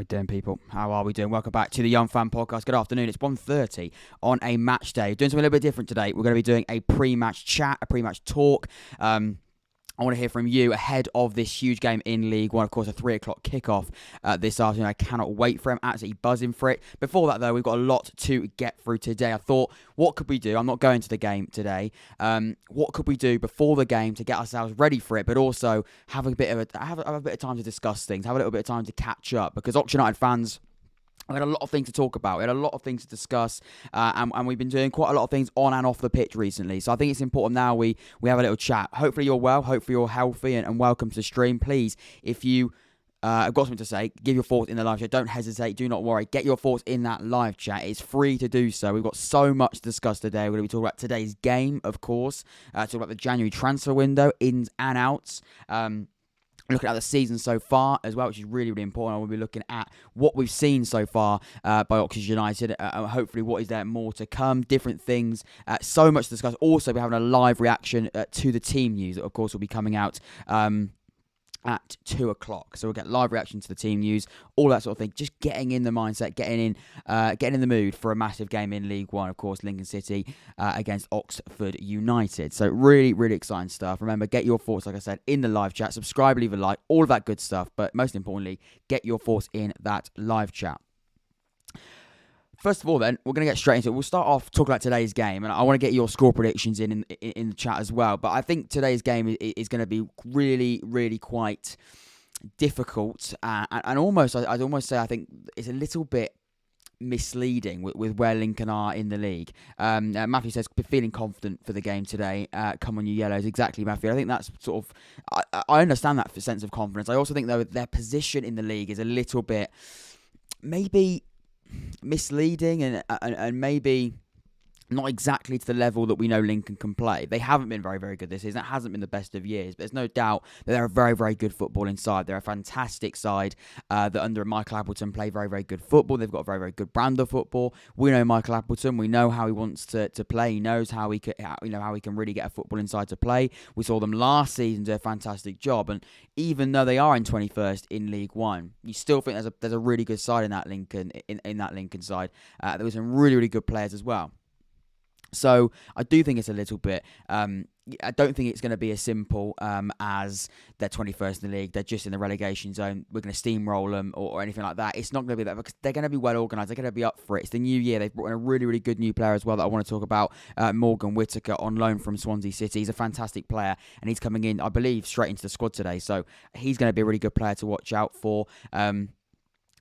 doing, people? How are we doing? Welcome back to the Young Fan Podcast. Good afternoon. It's 1:30 on a match day. Doing something a little bit different today. We're going to be doing a pre-match chat, a pre-match talk. I want to hear from you ahead of this huge game in League One. Of course, a 3 o'clock kickoff this afternoon. I cannot wait for it. I'm absolutely buzzing for it. Before that, though, we've got a lot to get through today. I thought, what could we do? I'm not going to the game today. What could we do before the game to get ourselves ready for it, but also have a bit of time to discuss things, have a little bit of time to catch up? Because Oxford United fans, we had a lot of things to talk about. We had a lot of things to discuss, and we've been doing quite a lot of things on and off the pitch recently. So I think it's important now we have a little chat. Hopefully you're well. Hopefully you're healthy, and welcome to the stream. Please, if you have got something to say, give your thoughts in the live chat. Don't hesitate. Do not worry. Get your thoughts in that live chat. It's free to do so. We've got so much to discuss today. We're going to be talking about today's game, of course. Talking about the January transfer window, ins and outs. Looking at the season so far as well, which is really, really important. We'll be looking at what we've seen so far by Oxford United. Hopefully, what is there more to come? Different things. So much to discuss. Also, we're having a live reaction to the team news that, of course, will be coming out at 2 o'clock. So we'll get live reaction to the team news, all that sort of thing. Just getting in the mindset, getting in the mood for a massive game in League One. Of course, Lincoln City against Oxford United. So really, really exciting stuff. Remember, get your thoughts, like I said, in the live chat. Subscribe, leave a like, all of that good stuff. But most importantly, get your thoughts in that live chat. First of all, then, we're going to get straight into it. We'll start off talking about today's game, and I want to get your score predictions in the chat as well. But I think today's game is going to be really, really quite difficult, and almost, I'd almost say, I think it's a little bit misleading with where Lincoln are in the league. Matthew says, feeling confident for the game today. Come on, you yellows. Exactly, Matthew. I think that's sort of, I understand that sense of confidence. I also think, though, their position in the league is a little bit, maybe misleading and maybe not exactly to the level that we know Lincoln can play. They haven't been very, very good this season. It hasn't been the best of years, but there's no doubt that they're a very, very good footballing side. They're a fantastic side that under Michael Appleton play very, very good football. They've got a very, very good brand of football. We know Michael Appleton. We know how he wants to play. He knows how he can really get a football inside to play. We saw them last season do a fantastic job, and even though they are in 21st in League One, you still think there's a really good side in that Lincoln side. There were some really, really good players as well. So I do think it's a little bit, I don't think it's going to be as simple as they're 21st in the league. They're just in the relegation zone. We're going to steamroll them or anything like that. It's not going to be that, because they're going to be well organised. They're going to be up for it. It's the new year. They've brought in a really, really good new player as well that I want to talk about, Morgan Whittaker, on loan from Swansea City. He's a fantastic player, and he's coming in, I believe, straight into the squad today. So he's going to be a really good player to watch out for.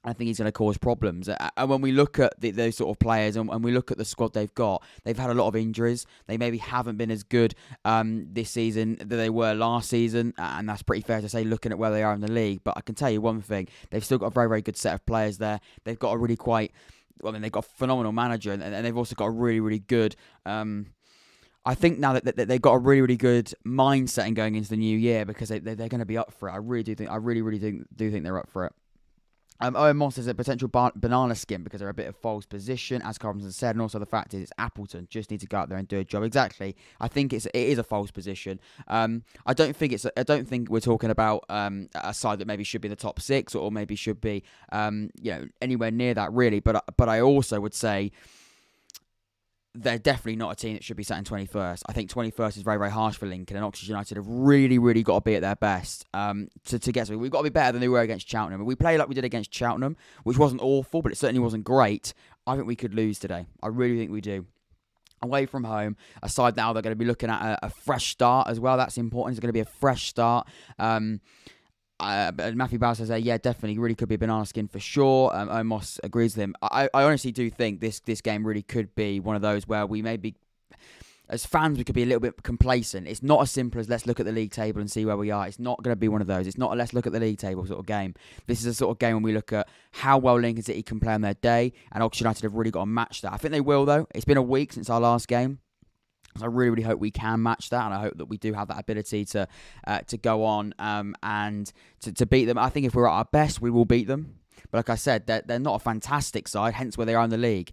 I think he's going to cause problems. And when we look at those sort of players and we look at the squad they've got, they've had a lot of injuries. They maybe haven't been as good this season that they were last season, and that's pretty fair to say looking at where they are in the league. But I can tell you one thing, they've still got a very, very good set of players there. They've got a really they've got a phenomenal manager, and they've also got a really, really good... I think now that they've got a really, really good mindset in going into the new year, because they're going to be up for it. I really do think they're up for it. Owen Moss is a potential banana skin because they're a bit of false position, as Karl Robinson said, and also the fact is it's Appleton. Just need to go out there and do a job. Exactly. I think it is a false position. I don't think we're talking about a side that maybe should be in the top 6 or maybe should be anywhere near that, really. But I also would say they're definitely not a team that should be sat in 21st. I think 21st is very, very harsh for Lincoln, and Oxford United have really, really got to be at their best to get something. We've got to be better than they were against Cheltenham. If we play like we did against Cheltenham, which wasn't awful, but it certainly wasn't great, I think we could lose today. I really think we do. Away from home, aside now, they're going to be looking at a fresh start as well. That's important. It's going to be a fresh start. Matthew Bowser says, yeah, definitely, really could be a banana skin for sure. Omos agrees with him. I honestly do think this game really could be one of those where we maybe, as fans, we could be a little bit complacent. It's not as simple as let's look at the league table and see where we are. It's not going to be one of those. It's not a let's look at the league table sort of game. This is a sort of game when we look at how well Lincoln City can play on their day, and Oxford United have really got to match that. I think they will, though. It's been a week since our last game. So I really, really hope we can match that, and I hope that we do have that ability to go on and to beat them. I think if we're at our best, we will beat them. But like I said, they're not a fantastic side, hence where they are in the league.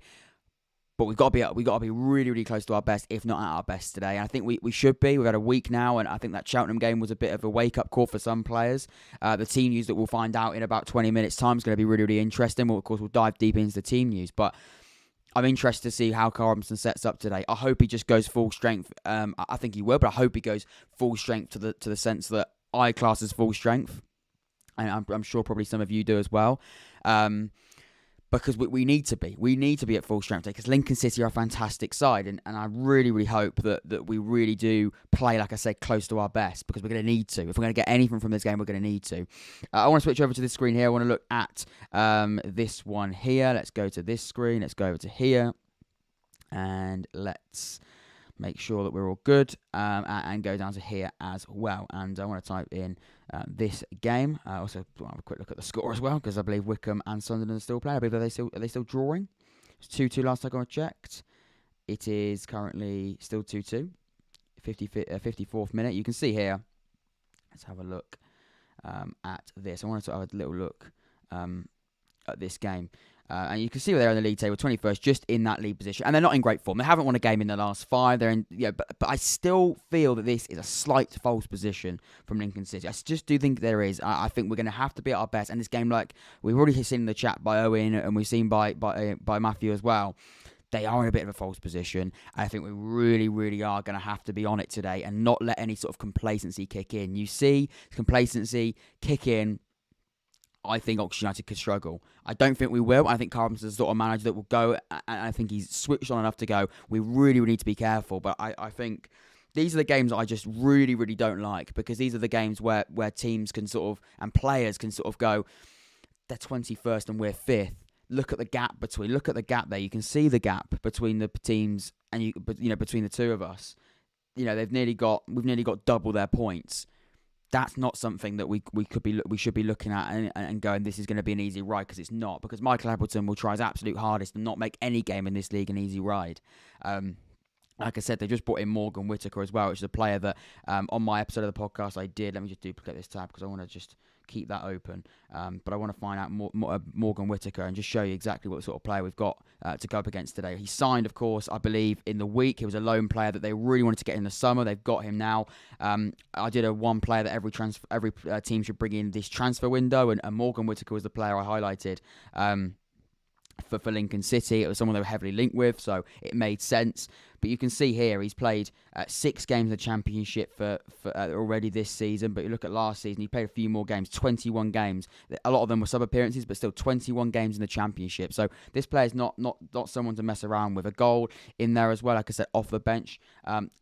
But we've got to be really, really close to our best, if not at our best today. And I think we should be. We've had a week now, and I think that Cheltenham game was a bit of a wake-up call for some players. The team news that we'll find out in about 20 minutes' time is going to be really, really interesting. Well, of course, we'll dive deep into the team news, but I'm interested to see how Karl Robinson sets up today. I hope he just goes full strength. I think he will, but I hope he goes full strength to the sense that I class as full strength, and I'm sure probably some of you do as well. Because we need to be. We need to be at full strength because Lincoln City are a fantastic side, and I really, really hope that we really do play, like I said, close to our best, because we're going to need to. If we're going to get anything from this game, we're going to need to. I want to switch over to this screen here. I want to look at this one here. Let's go to this screen. Let's go over to here. And let's make sure that we're all good, and go down to here as well. And I want to type in this game. Also, I'll have a quick look at the score as well, because I believe Wycombe and Sunderland are still playing. I believe are they still drawing? It's 2-2 last time I checked. It is currently still 2-2. 54th minute. You can see here. Let's have a look at this. I wanted to have a little look at this game. And you can see where they're in the league table, 21st, just in that league position. And they're not in great form. They haven't won a game in the last 5. They're in, but I still feel that this is a slight false position from Lincoln City. I just do think there is. I think we're going to have to be at our best. And this game, like we've already seen in the chat by Owen, and we've seen by Matthew as well, they are in a bit of a false position. I think we really, really are going to have to be on it today and not let any sort of complacency kick in. You see complacency kick in, I think Oxford United could struggle. I don't think we will. I think Karl Robinson's the sort of manager that will go, and I think he's switched on enough to go. We really, really need to be careful. But I think these are the games that I just really, really don't like, because these are the games where teams can sort of, and players can sort of go, they're 21st and we're 5th. Look at the gap there. You can see the gap between the teams, and between the two of us. We've nearly got double their points. That's not something that we should be looking at and going, this is going to be an easy ride, because it's not. Because Michael Appleton will try his absolute hardest to not make any game in this league an easy ride. Like I said, they just brought in Morgan Whittaker as well, which is a player that on my episode of the podcast I did. Let me just duplicate this tab because I want to just keep that open. But I want to find out Morgan Whittaker and just show you exactly what sort of player we've got to go up against today. He signed, of course, I believe, in the week. He was a loan player that they really wanted to get in the summer. They've got him now. I did a one player that every team should bring in this transfer window, and Morgan Whittaker was the player I highlighted. For Lincoln City, it was someone they were heavily linked with, so it made sense. But you can see here, he's played 6 games in the Championship for already this season. But you look at last season, he played a few more games, 21 games. A lot of them were sub-appearances, but still 21 games in the Championship. So this player's not someone to mess around with. A goal in there as well, like I said, off the bench.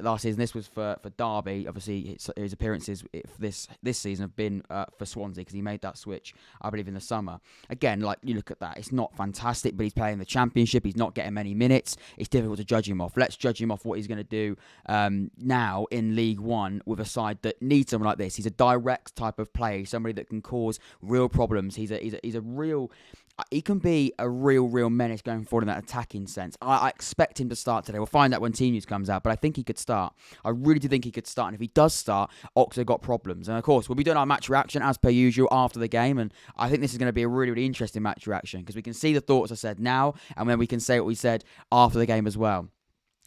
Last season, this was for Derby. Obviously, his appearances this season have been for Swansea, because he made that switch, I believe, in the summer. Again, like, you look at that, it's not fantastic, but he's playing the Championship. He's not getting many minutes. It's difficult to judge him off. Let's judge him off what he's going to do now in League One with a side that needs someone like this. He's a direct type of player, somebody that can cause real problems. He's a real. He can be a real menace going forward in that attacking sense. I expect him to start today. We'll find out when team news comes out, but I think he could start. I really do think he could start, and if he does start, Oxford got problems. And of course, we'll be doing our match reaction as per usual after the game, and I think this is going to be a really, really interesting match reaction, because we can see the thoughts I said now, and then we can say what we said after the game as well.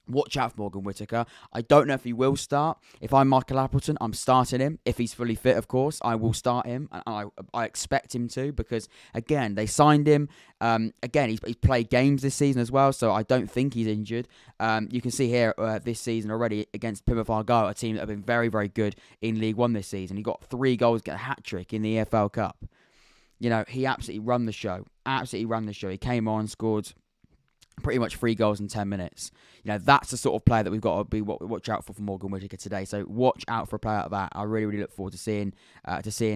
Watch out for Morgan Whittaker. I don't know if he will start. If I'm Michael Appleton, I'm starting him. If he's fully fit, of course, I will start him. And I expect him to, because, again, they signed him. Again, he's played games this season as well, so I don't think he's injured. You can see here this season already against Plymouth Argyle, a team that have been very, very good in League One this season. He got 3 goals, got a hat-trick in the EFL Cup. He absolutely run the show. He came on, scored pretty much 3 goals in 10 minutes. That's the sort of player that we've got to watch out for Morgan Whittaker today. So watch out for a player like that. I really, really look forward to seeing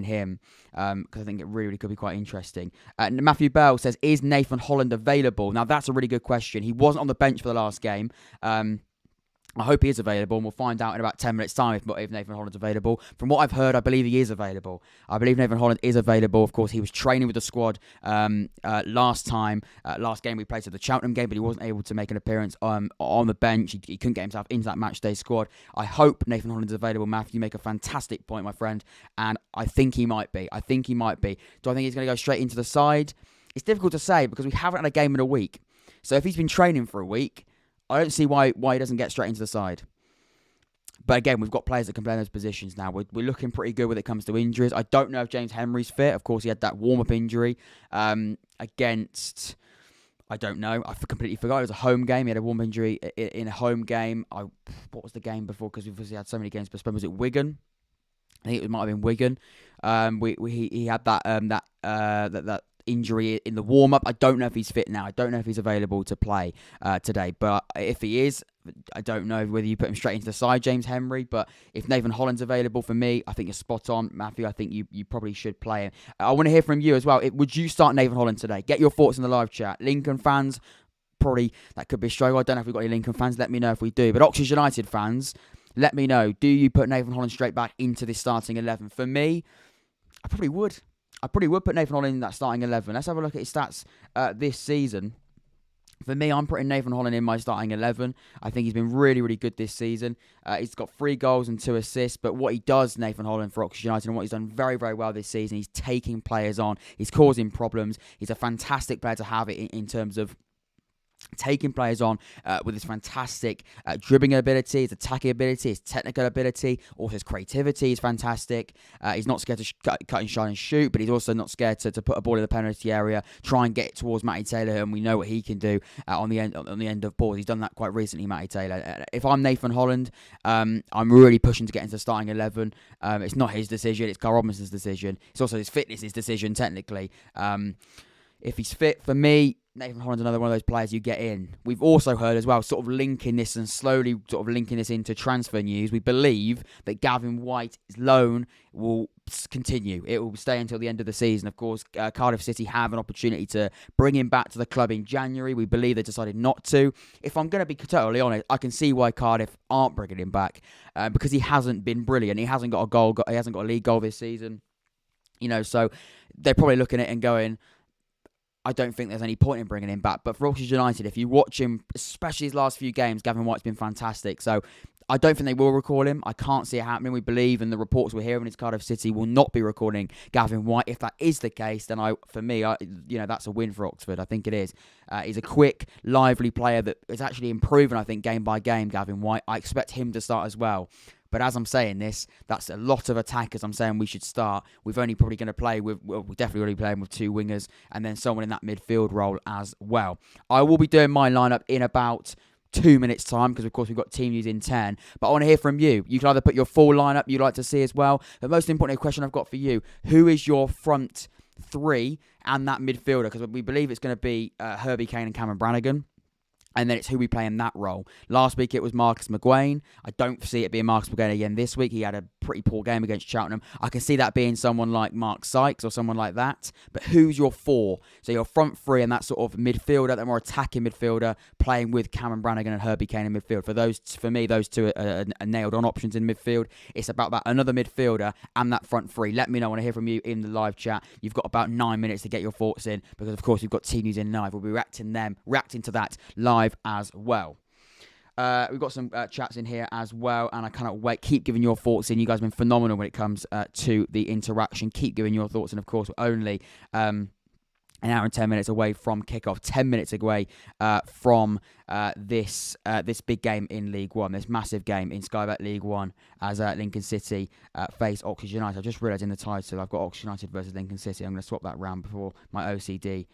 him, because I think it really, really could be quite interesting. Matthew Bell says, is Nathan Holland available? Now, that's a really good question. He wasn't on the bench for the last game. I hope he is available, and we'll find out in about 10 minutes' time if Nathan Holland's available. From what I've heard, I believe he is available. I believe Nathan Holland is available. Of course, he was training with the squad last game we played, so the Cheltenham game, but he wasn't able to make an appearance on the bench. He couldn't get himself into that matchday squad. I hope Nathan Holland is available. Matthew, you make a fantastic point, my friend, and I think he might be. Do I think he's going to go straight into the side? It's difficult to say, because we haven't had a game in a week. So if he's been training for a week, I don't see why he doesn't get straight into the side. But again, we've got players that can play in those positions now. We're looking pretty good when it comes to injuries. I don't know if James Henry's fit. Of course, he had that warm-up injury against... I don't know. I completely forgot. It was a home game. He had a warm injury in a home game. What was the game before? Because we've obviously had so many games postponed. Was it Wigan? I think it might have been Wigan. He had that injury in the warm-up. I don't know if he's fit now. I don't know if he's available to play today. But if he is, I don't know whether you put him straight into the side, James Henry. But if Nathan Holland's available for me, I think you're spot on, Matthew. I think you probably should play him. I want to hear from you as well. Would you start Nathan Holland today? Get your thoughts in the live chat. Lincoln fans, probably that could be a struggle. I don't know if we've got any Lincoln fans. Let me know if we do. But Oxford United fans, let me know. Do you put Nathan Holland straight back into this starting 11? For me, I probably would. I probably would put Nathan Holland in that starting 11. Let's have a look at his stats this season. For me, I'm putting Nathan Holland in my starting 11. I think he's been really, really good this season. He's got 3 goals and 2 assists. But what he does, Nathan Holland, for Oxford United, and what he's done very, very well this season, he's taking players on. He's causing problems. He's a fantastic player to have in terms of taking players on with his fantastic dribbling ability, his attacking ability, his technical ability, also his creativity is fantastic. He's not scared to cut and shine and shoot, but he's also not scared to put a ball in the penalty area, try and get it towards Matty Taylor, and we know what he can do on the end of balls. He's done that quite recently, Matty Taylor. If I'm Nathan Holland, I'm really pushing to get into starting 11. It's not his decision, it's Karl Robinson's decision. It's also his fitness' decision, technically. If he's fit, for me, Nathan Holland's another one of those players you get in. We've also heard as well, sort of linking this and slowly sort of linking this into transfer news. We believe that Gavin White's loan will continue. It will stay until the end of the season. Of course, Cardiff City have an opportunity to bring him back to the club in January. We believe they decided not to. If I'm going to be totally honest, I can see why Cardiff aren't bringing him back because he hasn't been brilliant. He hasn't got a goal. He hasn't got a league goal this season. So they're probably looking at it and going, I don't think there's any point in bringing him back. But for Oxford United, if you watch him, especially his last few games, Gavin White's been fantastic. So I don't think they will recall him. I can't see it happening. We believe, and the reports we're hearing is Cardiff City will not be recalling Gavin White. If that is the case, then that's a win for Oxford. I think it is. He's a quick, lively player that is actually improving, I think, game by game, Gavin White. I expect him to start as well. But as I'm saying this, that's a lot of attackers I'm saying we should start. We've only probably going to play with, we're definitely already playing with 2 wingers and then someone in that midfield role as well. I will be doing my lineup in about 2 minutes time because of course we've got team news in 10. But I want to hear from you. You can either put your full lineup you'd like to see as well. The most important question I've got for you, who is your front 3 and that midfielder? Because we believe it's going to be Herbie Kane and Cameron Brannagan. And then it's who we play in that role. Last week it was Marcus Browne. I don't see it being Marcus Browne again this week. He had a pretty poor game against Cheltenham. I can see that being someone like Mark Sykes or someone like that. But who's your 4? So your front 3 and that sort of midfielder, that more attacking midfielder, playing with Cameron Brannagan and Herbie Kane in midfield. For me, those 2 are nailed-on options in midfield. It's about that another midfielder and that front 3. Let me know. I want to hear from you in the live chat. You've got about 9 minutes to get your thoughts in because, of course, we've got team news in live. We'll be reacting to that live as well. We've got some chats in here as well, and I cannot wait. Keep giving your thoughts in. You guys have been phenomenal when it comes to the interaction. Keep giving your thoughts, and of course, we're only an hour and 10 minutes away from kickoff. 10 minutes away from this big game in League One, this massive game in Sky Bet League One as Lincoln City face Oxford United. I just realised in the title I've got Oxford United versus Lincoln City. I'm going to swap that round before my OCD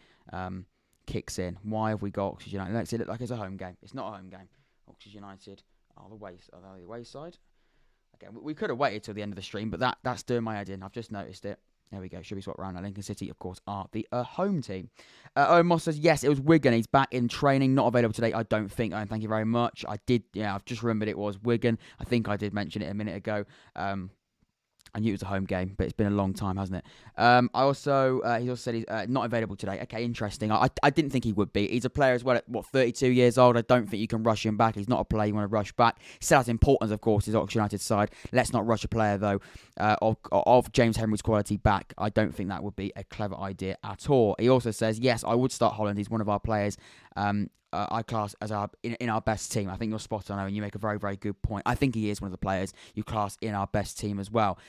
kicks in. Why have we got Oxford United? It makes it look like it's a home game. It's not a home game. Oxford United are the away side. Okay, we could have waited till the end of the stream, but that's doing my head in. I've just noticed it. There we go. Should we swap around? Lincoln City, of course, are the home team. Owen Moss says, yes, it was Wigan. He's back in training. Not available today, I don't think. Owen, thank you very much. I've just remembered it was Wigan. I think I did mention it a minute ago. I knew it was a home game, but it's been a long time, hasn't it? He also said he's not available today. Okay, interesting. I didn't think he would be. He's a player as well at, 32 years old. I don't think you can rush him back. He's not a player you want to rush back. Still has importance, of course, his Oxford United side. Let's not rush a player, though, of James Henry's quality back. I don't think that would be a clever idea at all. He also says, yes, I would start Holland. He's one of our players. I class as in our best team. I think you're spot on, and you make a very, very good point. I think he is one of the players you class in our best team as well.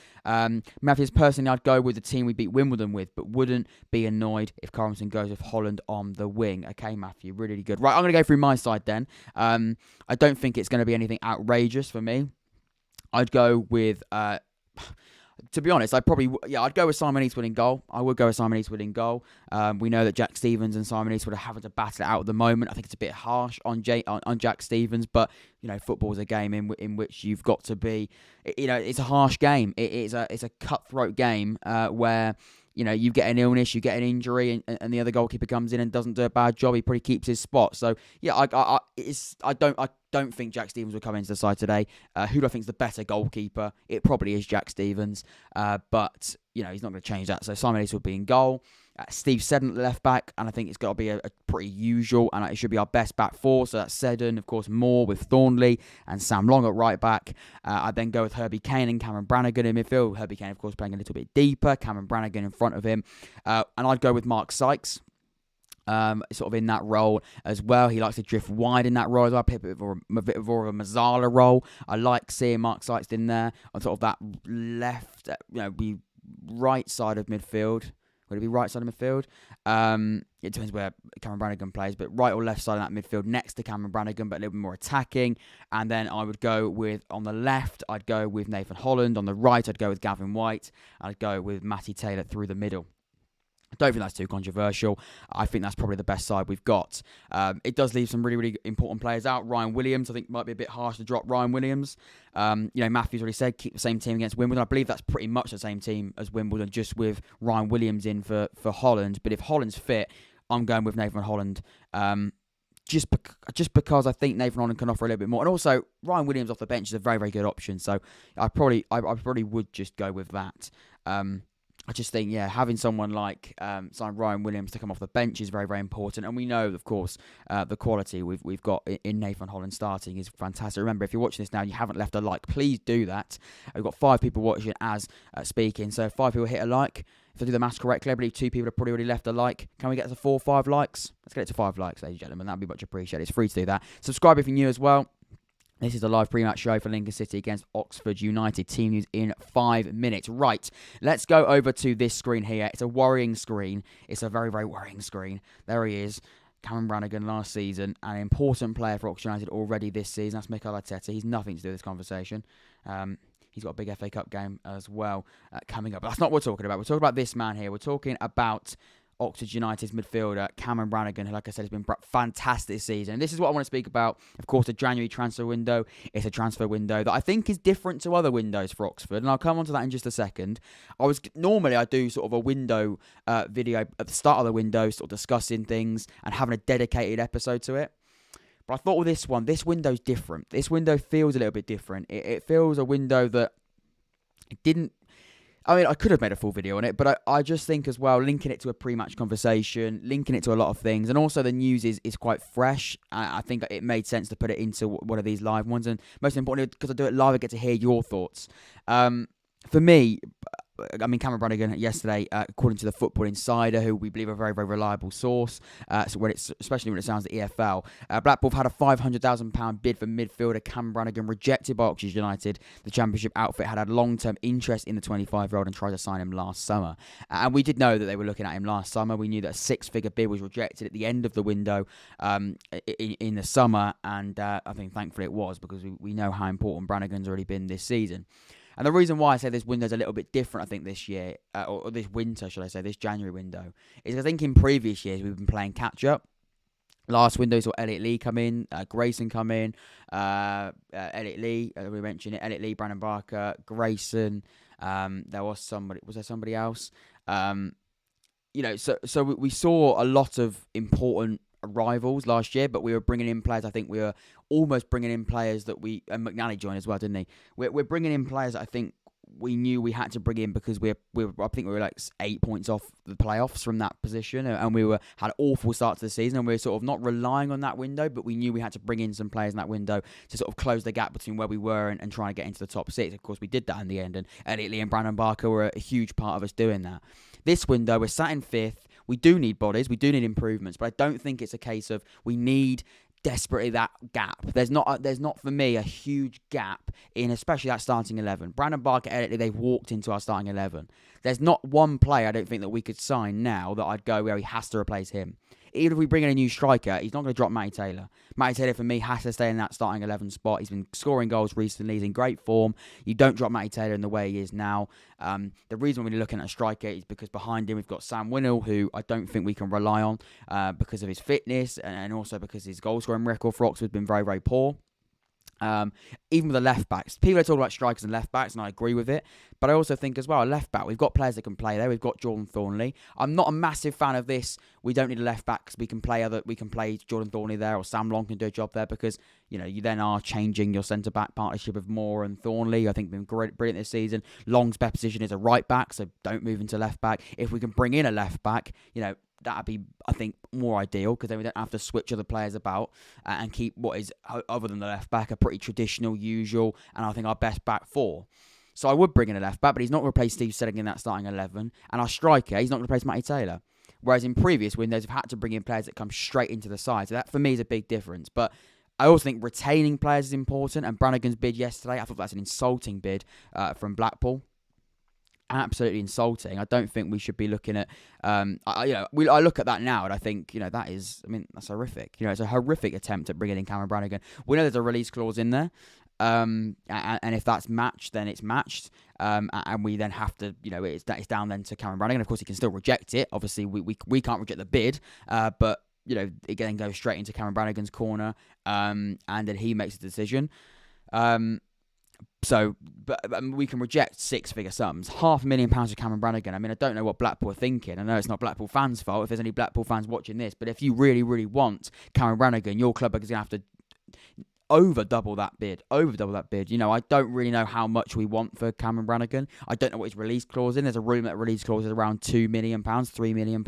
Matthews, personally, I'd go with the team we beat Wimbledon with, but wouldn't be annoyed if Karl Robinson goes with Holland on the wing. Okay, Matthew, really, really good. Right, I'm going to go through my side then. I don't think it's going to be anything outrageous for me. I'd go with... to be honest, I'd go with Simon Eastwood in goal. I would go with Simon Eastwood in goal. We know that Jack Stevens and Simon Eastwood are having to battle it out at the moment. I think it's a bit harsh on Jack Stevens, but football's a game in which you've got to be. It's a harsh game. It's a cutthroat game where. You get an illness, you get an injury, and the other goalkeeper comes in and doesn't do a bad job. He probably keeps his spot. So yeah, I don't think Jack Stevens will come into the side today. Who do I think is the better goalkeeper? It probably is Jack Stevens, but he's not going to change that. So Simon Eastwood will be in goal. Steve Seddon at the left back, and I think it's got to be a pretty usual, and it should be our best back four. So that's Seddon, of course, Moore with Thornley, and Sam Long at right back. I then go with Herbie Kane and Cameron Brannagan in midfield. Herbie Kane, of course, playing a little bit deeper. Cameron Brannagan in front of him, and I'd go with Mark Sykes. Sort of in that role as well. He likes to drift wide in that role as well. A bit more of a Mazzala role. I like seeing Mark Sykes in there on sort of that left, right side of midfield. Would it be right side of midfield? It depends where Cameron Brannagan plays, but right or left side of that midfield next to Cameron Brannagan, but a little bit more attacking. And then I would go with, on the left, I'd go with Nathan Holland. On the right, I'd go with Gavin White. I'd go with Matty Taylor through the middle. I don't think that's too controversial. I think that's probably the best side we've got. It does leave some really, really important players out. Ryan Williams, I think, might be a bit harsh to drop Ryan Williams. Matthew's already said keep the same team against Wimbledon. I believe that's pretty much the same team as Wimbledon, just with Ryan Williams in for Holland. But if Holland's fit, I'm going with Nathan Holland. Just because I think Nathan Holland can offer a little bit more. And also, Ryan Williams off the bench is a very, very good option. So I probably would just go with that. I just think, having someone like Ryan Williams to come off the bench is very, very important. And we know, of course, the quality we've got in Nathan Holland starting is fantastic. Remember, if you're watching this now and you haven't left a like, please do that. We've got 5 people watching as speaking. So if 5 people hit a like, if I do the maths correctly, I believe 2 people have probably already left a like. Can we get to 4 or 5 likes? Let's get it to 5 likes, ladies and gentlemen. That'd be much appreciated. It's free to do that. Subscribe if you're new as well. This is a live pre-match show for Lincoln City against Oxford United. Team news in 5 minutes. Right, let's go over to this screen here. It's a worrying screen. It's a very, very worrying screen. There he is. Cameron Brannagan last season, an important player for Oxford United already this season. That's Mikel Arteta. He's nothing to do with this conversation. He's got a big FA Cup game as well coming up. But that's not what we're talking about. We're talking about this man here. We're talking about Oxford United's midfielder, Cameron Brannagan, who, like I said, has been fantastic this season. And this is what I want to speak about. Of course, the January transfer window. It's a transfer window that I think is different to other windows for Oxford, and I'll come on to that in just a second. Normally I do sort of a window video at the start of the window, sort of discussing things and having a dedicated episode to it. But I thought with this one, this window's different. This window feels a little bit different. It feels a window that didn't... I mean, I could have made a full video on it, but I just think as well, linking it to a pre-match conversation, linking it to a lot of things, and also the news is quite fresh. I think it made sense to put it into one of these live ones, and most importantly, because I do it live, I get to hear your thoughts. For me, I mean, Cameron Brannagan yesterday, according to the Football Insider, who we believe are a very, very reliable source, especially when it sounds the EFL, Blackpool have had a £500,000 bid for midfielder Cameron Brannagan, rejected by Oxford United. The Championship outfit had long-term interest in the 25-year-old and tried to sign him last summer. And we did know that they were looking at him last summer. We knew that a 6-figure bid was rejected at the end of the window in the summer, and I think thankfully it was, because we know how important Brannagan's already been this season. And the reason why I say this window's a little bit different, I think, this year, or this winter, should I say, this January window, is I think in previous years we've been playing catch-up. Last window saw Elliot Lee come in, Grayson come in, Elliot Lee, we mentioned it, Elliot Lee, Brandon Barker, Grayson, was there somebody else? So we saw a lot of important arrivals last year, but we were bringing in players. I think we were almost bringing in players that and McNally joined as well, didn't he? We're bringing in players that I think we knew we had to bring in, because I think we were like 8 points off the playoffs from that position, and we had an awful start to the season, and we were sort of not relying on that window, but we knew we had to bring in some players in that window to sort of close the gap between where we were and trying to get into the top 6. Of course, we did that in the end, and Elliot Lee and Brandon Barker were a huge part of us doing that. This window, we're sat in 5th. We do need bodies, we do need improvements, but I don't think it's a case of we need desperately that gap. There's not for me a huge gap in especially that starting 11. Brandon Barker, they've walked into our starting 11. There's not one player I don't think that we could sign now that I'd go where he has to replace him. Even if we bring in a new striker, he's not going to drop Matty Taylor. Matty Taylor, for me, has to stay in that starting 11 spot. He's been scoring goals recently. He's in great form. You don't drop Matty Taylor in the way he is now. The reason we're looking at a striker is because behind him we've got Sam Winnell, who I don't think we can rely on because of his fitness and also because his goal-scoring record for Oxford has been very, very poor. Even with the left backs, people are talking about strikers and left backs, and I agree with it. But I also think as well, a left back, we've got players that can play there. We've got Jordan Thornley. I'm not a massive fan of this. We don't need a left back because we can play Jordan Thornley there, or Sam Long can do a job there because you then are changing your centre back partnership of Moore and Thornley. I think they've been brilliant this season. Long's best position is a right back, so don't move into left back. If we can bring in a left back, that'd be, I think, more ideal because then we don't have to switch other players about and keep what is, other than the left back, a pretty traditional, usual, and I think our best back four. So I would bring in a left back, but he's not going to replace Steve Selling in that starting 11. And our striker, he's not going to replace Matty Taylor. Whereas in previous windows, we've had to bring in players that come straight into the side. So that, for me, is a big difference. But I also think retaining players is important. And Brannagan's bid yesterday, I thought that's an insulting bid from Blackpool. Absolutely insulting. I don't think we should be looking at. I look at that now and I think that's horrific. It's a horrific attempt at bringing in Cameron Brannagan. We know there's a release clause in there, and if that's matched, then it's matched, and we then have to, it's down then to Cameron Brannagan. Of course, he can still reject it. Obviously, we can't reject the bid, but it then goes straight into Cameron Brannagan's corner, and then he makes a decision. So, but we can reject six-figure sums. £500,000 for Cameron Brannagan. I don't know what Blackpool are thinking. I know it's not Blackpool fans' fault if there's any Blackpool fans watching this, but if you really, really want Cameron Brannagan, your club is going to have to over double that bid. I don't really know how much we want for Cameron Brannagan. I don't know what his release clause is. There's a rumour that release clause is around £2 million, £3 million.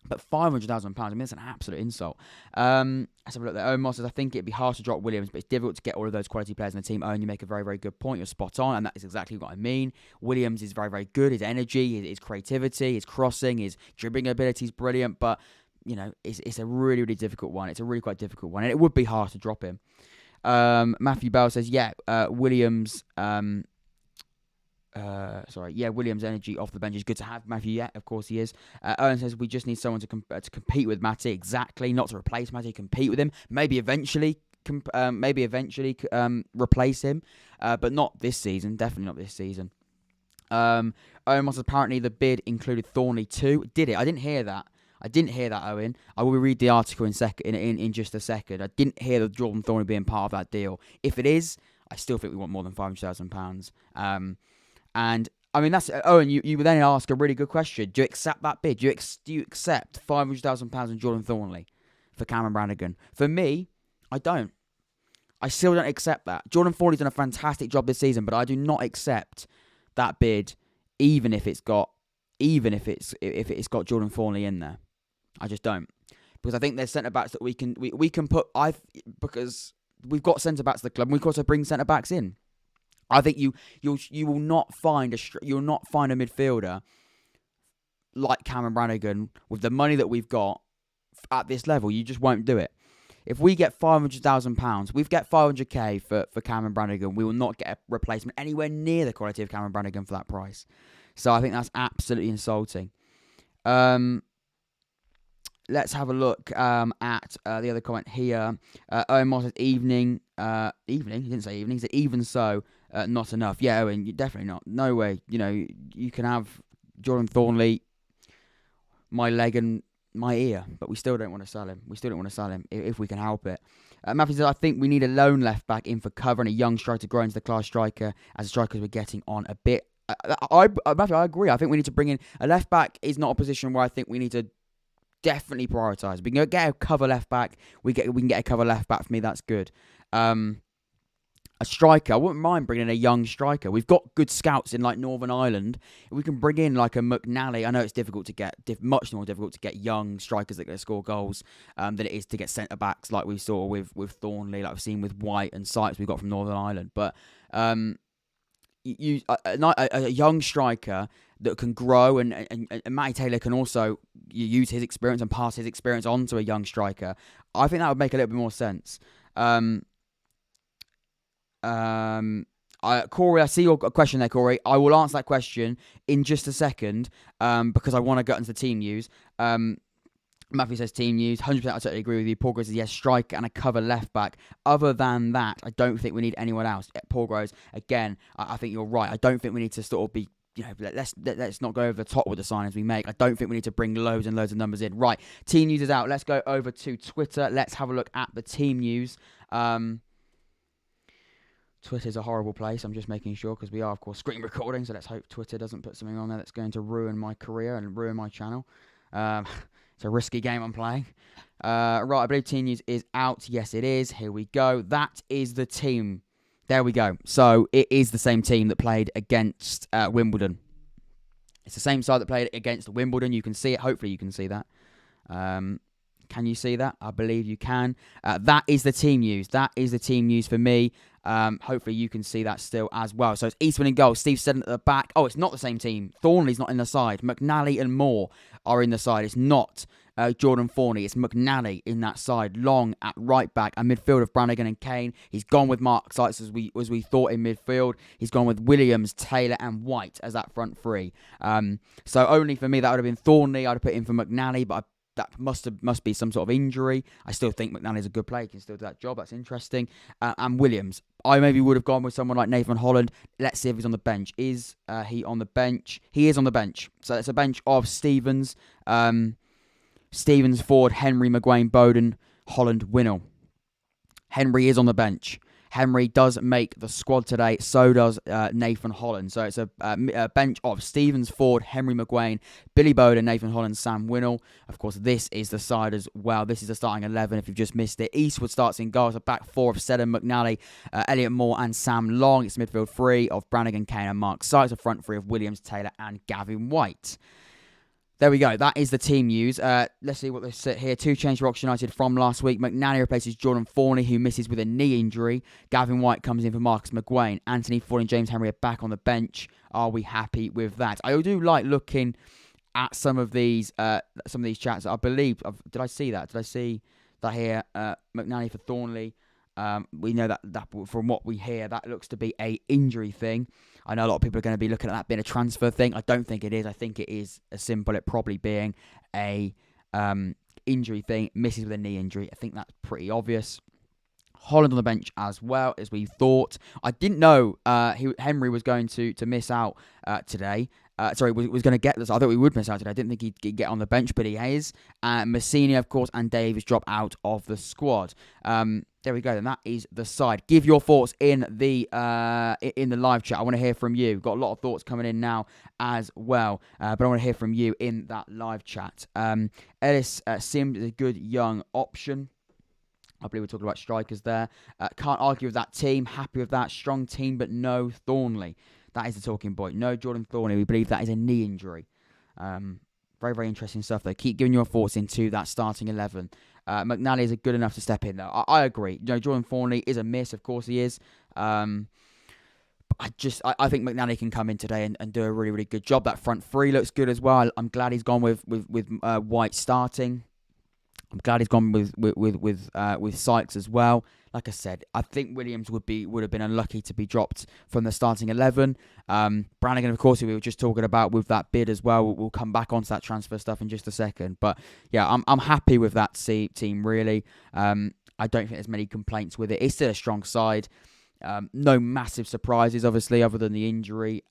But £500,000, that's an absolute insult. Let's have a look there. Owen Moss says, I think it'd be hard to drop Williams, but it's difficult to get all of those quality players in the team. Owen, you make a very, very good point. You're spot on, and that is exactly what I mean. Williams is very, very good. His energy, his creativity, his crossing, his dribbling ability is brilliant, but, it's a really, really difficult one. It's a really quite difficult one, and it would be hard to drop him. Matthew Bell says, Williams... Williams' energy off the bench is good to have. Matthew, yeah, of course he is. Owen says we just need someone to compete with Matty. Exactly, not to replace Matty, compete with him. Maybe eventually replace him, but not this season. Definitely not this season. Owen says apparently the bid included Thornley too. Did it? I didn't hear that. Owen. I will read the article in just a second. I didn't hear the Jordan Thornley being part of that deal. If it is, I still think we want more than £500,000. And that's Owen. You would then ask a really good question. Do you accept that bid? Do you accept £500,000 in Jordan Thornley for Cameron Brannagan? For me, I don't. I still don't accept that. Jordan Thornley's done a fantastic job this season, but I do not accept that bid, even if it's got Jordan Thornley in there. I just don't, because I think there's centre backs that we can put. Because we've got centre backs at the club, and we've got to bring centre backs in. I think you will not find a midfielder like Cameron Brannagan with the money that we've got at this level. You just won't do it. If we get £500,000, we get £500,000 for Cameron Brannagan. We will not get a replacement anywhere near the quality of Cameron Brannagan for that price. So I think that's absolutely insulting. Let's have a look at the other comment here. Owen Moss says evening. He didn't say evening. He said even so, not enough. Yeah, Owen, definitely not. No way. You can have Jordan Thornley, my leg and my ear, but we still don't want to sell him. If we can help it. Matthew says, I think we need a lone left back in for cover and a young striker to grow into the class striker as the strikers we're getting on a bit. Matthew, I agree. I think we need to bring in a left back. Is not a position where I think we need to definitely prioritise. We can get a cover left back. We can get a cover left back for me. That's good. A striker, I wouldn't mind bringing in a young striker. We've got good scouts in like Northern Ireland. If we can bring in like a McNally, I know it's difficult to get, much more difficult to get young strikers that can score goals than it is to get centre backs like we saw with Thornley, like we've seen with White and Sykes we got from Northern Ireland. But a young striker that can grow, and Matty Taylor can also use his experience and pass his experience on to a young striker, I think that would make a little bit more sense. Corey, I see your question there, Corey. I will answer that question in just a second because I want to get into the team news. Matthew says team news. 100%, I totally agree with you. Paul Groves says yes, striker and a cover left back. Other than that, I don't think we need anyone else. Paul Groves, again, I think you're right. I don't think we need to sort of be, let's not go over the top with the signings we make. I don't think we need to bring loads and loads of numbers in. Right, team news is out. Let's go over to Twitter. Let's have a look at the team news. Twitter's a horrible place. I'm just making sure because we are, of course, screen recording. So let's hope Twitter doesn't put something on there that's going to ruin my career and ruin my channel. It's a risky game I'm playing. Right, I believe team news is out. Yes, it is. Here we go. That is the team. There we go. So it is the same team that played against Wimbledon. It's the same side that played against Wimbledon. You can see it. Hopefully you can see that. Can you see that? I believe you can. That is the team news. That is the team news for me. Hopefully you can see that still as well. So it's Eastman in goal. Steve Seddon at the back. Oh, it's not the same team. Thornley's not in the side. McNally and Moore are in the side. It's not Jordan Thornley. It's McNally in that side. Long at right back. A midfield of Brannagan and Kane. He's gone with Mark Sykes as we thought in midfield. He's gone with Williams, Taylor and White as that front three. So only for me that would have been Thornley. I'd have put in for McNally, but that must be some sort of injury. I still think McNally's a good player. He can still do that job. That's interesting. And Williams. I maybe would have gone with someone like Nathan Holland. Let's see if he's on the bench. Is he on the bench? He is on the bench. So it's a bench of Stevens, Ford, Henry, McGuane, Bowden, Holland, Winnell. Henry is on the bench. Henry does make the squad today. So does Nathan Holland. So it's a bench of Stevens, Ford, Henry McGuane, Billy Bowden, Nathan Holland, Sam Winnell. Of course, this is the side as well. This is the starting 11 if you've just missed it. Eastwood starts in goal. So back four of Seddon, McNally, Elliot Moore and Sam Long. It's midfield three of Brannagan, Kane and Mark Sykes. A front three of Williams, Taylor and Gavin White. There we go. That is the team news. Let's see what they sit here. Two changes for Oxford United from last week. McNally replaces Jordan Thornley, who misses with a knee injury. Gavin White comes in for Marcus McGuane. Anthony Ford and James Henry are back on the bench. Are we happy with that? I do like looking at some of these chats. I believe. Did I see that? Did I see that here? McNally for Thornley. We know that from what we hear, that looks to be a injury thing. I know a lot of people are going to be looking at that being a transfer thing. I don't think it is. I think it is as simple, it probably being a injury thing. Misses with a knee injury. I think that's pretty obvious. Holland on the bench as well, as we thought. I didn't know Henry was going to miss out today. Was going to get this. I thought we would miss out today. I didn't think he'd get on the bench, but he is. Messini, of course, and Davies drop out of the squad. There we go. Then that is the side. Give your thoughts in the live chat. I want to hear from you. Got a lot of thoughts coming in now as well, but I want to hear from you in that live chat. Ellis Sims is a good young option. I believe we're talking about strikers there. Can't argue with that team. Happy with that. Strong team, but no Thornley. That is the talking point. No Jordan Thornley. We believe that is a knee injury. Very, very interesting stuff, though. Keep giving your thoughts into that starting 11. McNally is good enough to step in, though. I agree. Jordan Thornley is a miss. Of course he is. But I think McNally can come in today and do a really, really good job. That front three looks good as well. I'm glad he's gone with White starting. I'm glad he's gone with Sykes as well. Like I said, I think Williams would have been unlucky to be dropped from the starting 11. Brannagan, of course, who we were just talking about with that bid as well. We'll come back onto that transfer stuff in just a second. But yeah, I'm happy with that team really. I don't think there's many complaints with it. It's still a strong side. No massive surprises, obviously, other than the injury.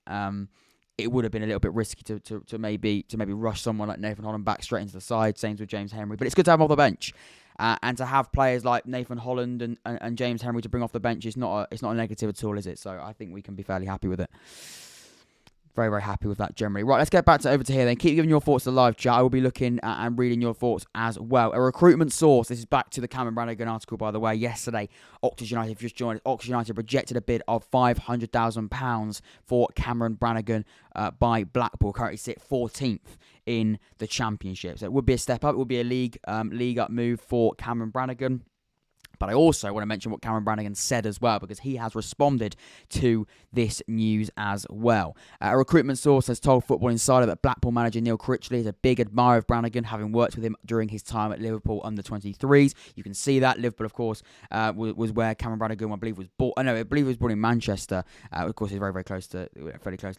It would have been a little bit risky to maybe rush someone like Nathan Holland back straight into the side. Same with James Henry, but it's good to have him off the bench, and to have players like Nathan Holland and James Henry to bring off the bench is not a negative at all, is it? So I think we can be fairly happy with it. Very, very happy with that generally. Right, let's get back over to here then. Keep giving your thoughts to the live chat. I will be looking at and reading your thoughts as well. A recruitment source. This is back to the Cameron Brannagan article, by the way. Yesterday, Oxford United, if you've just joined us, Oxford United rejected a bid of £500,000 for Cameron Brannagan by Blackpool. Currently sit 14th in the Championship. So it would be a step up. It would be a league up move for Cameron Brannagan. But I also want to mention what Cameron Brannagan said as well, because he has responded to this news as well. A recruitment source has told Football Insider that Blackpool manager Neil Critchley is a big admirer of Brannagan, having worked with him during his time at Liverpool under-23s. You can see that. Liverpool, of course, was where Cameron Brannagan, I believe, was born. I believe he was born in Manchester. Of course, he's very, very close to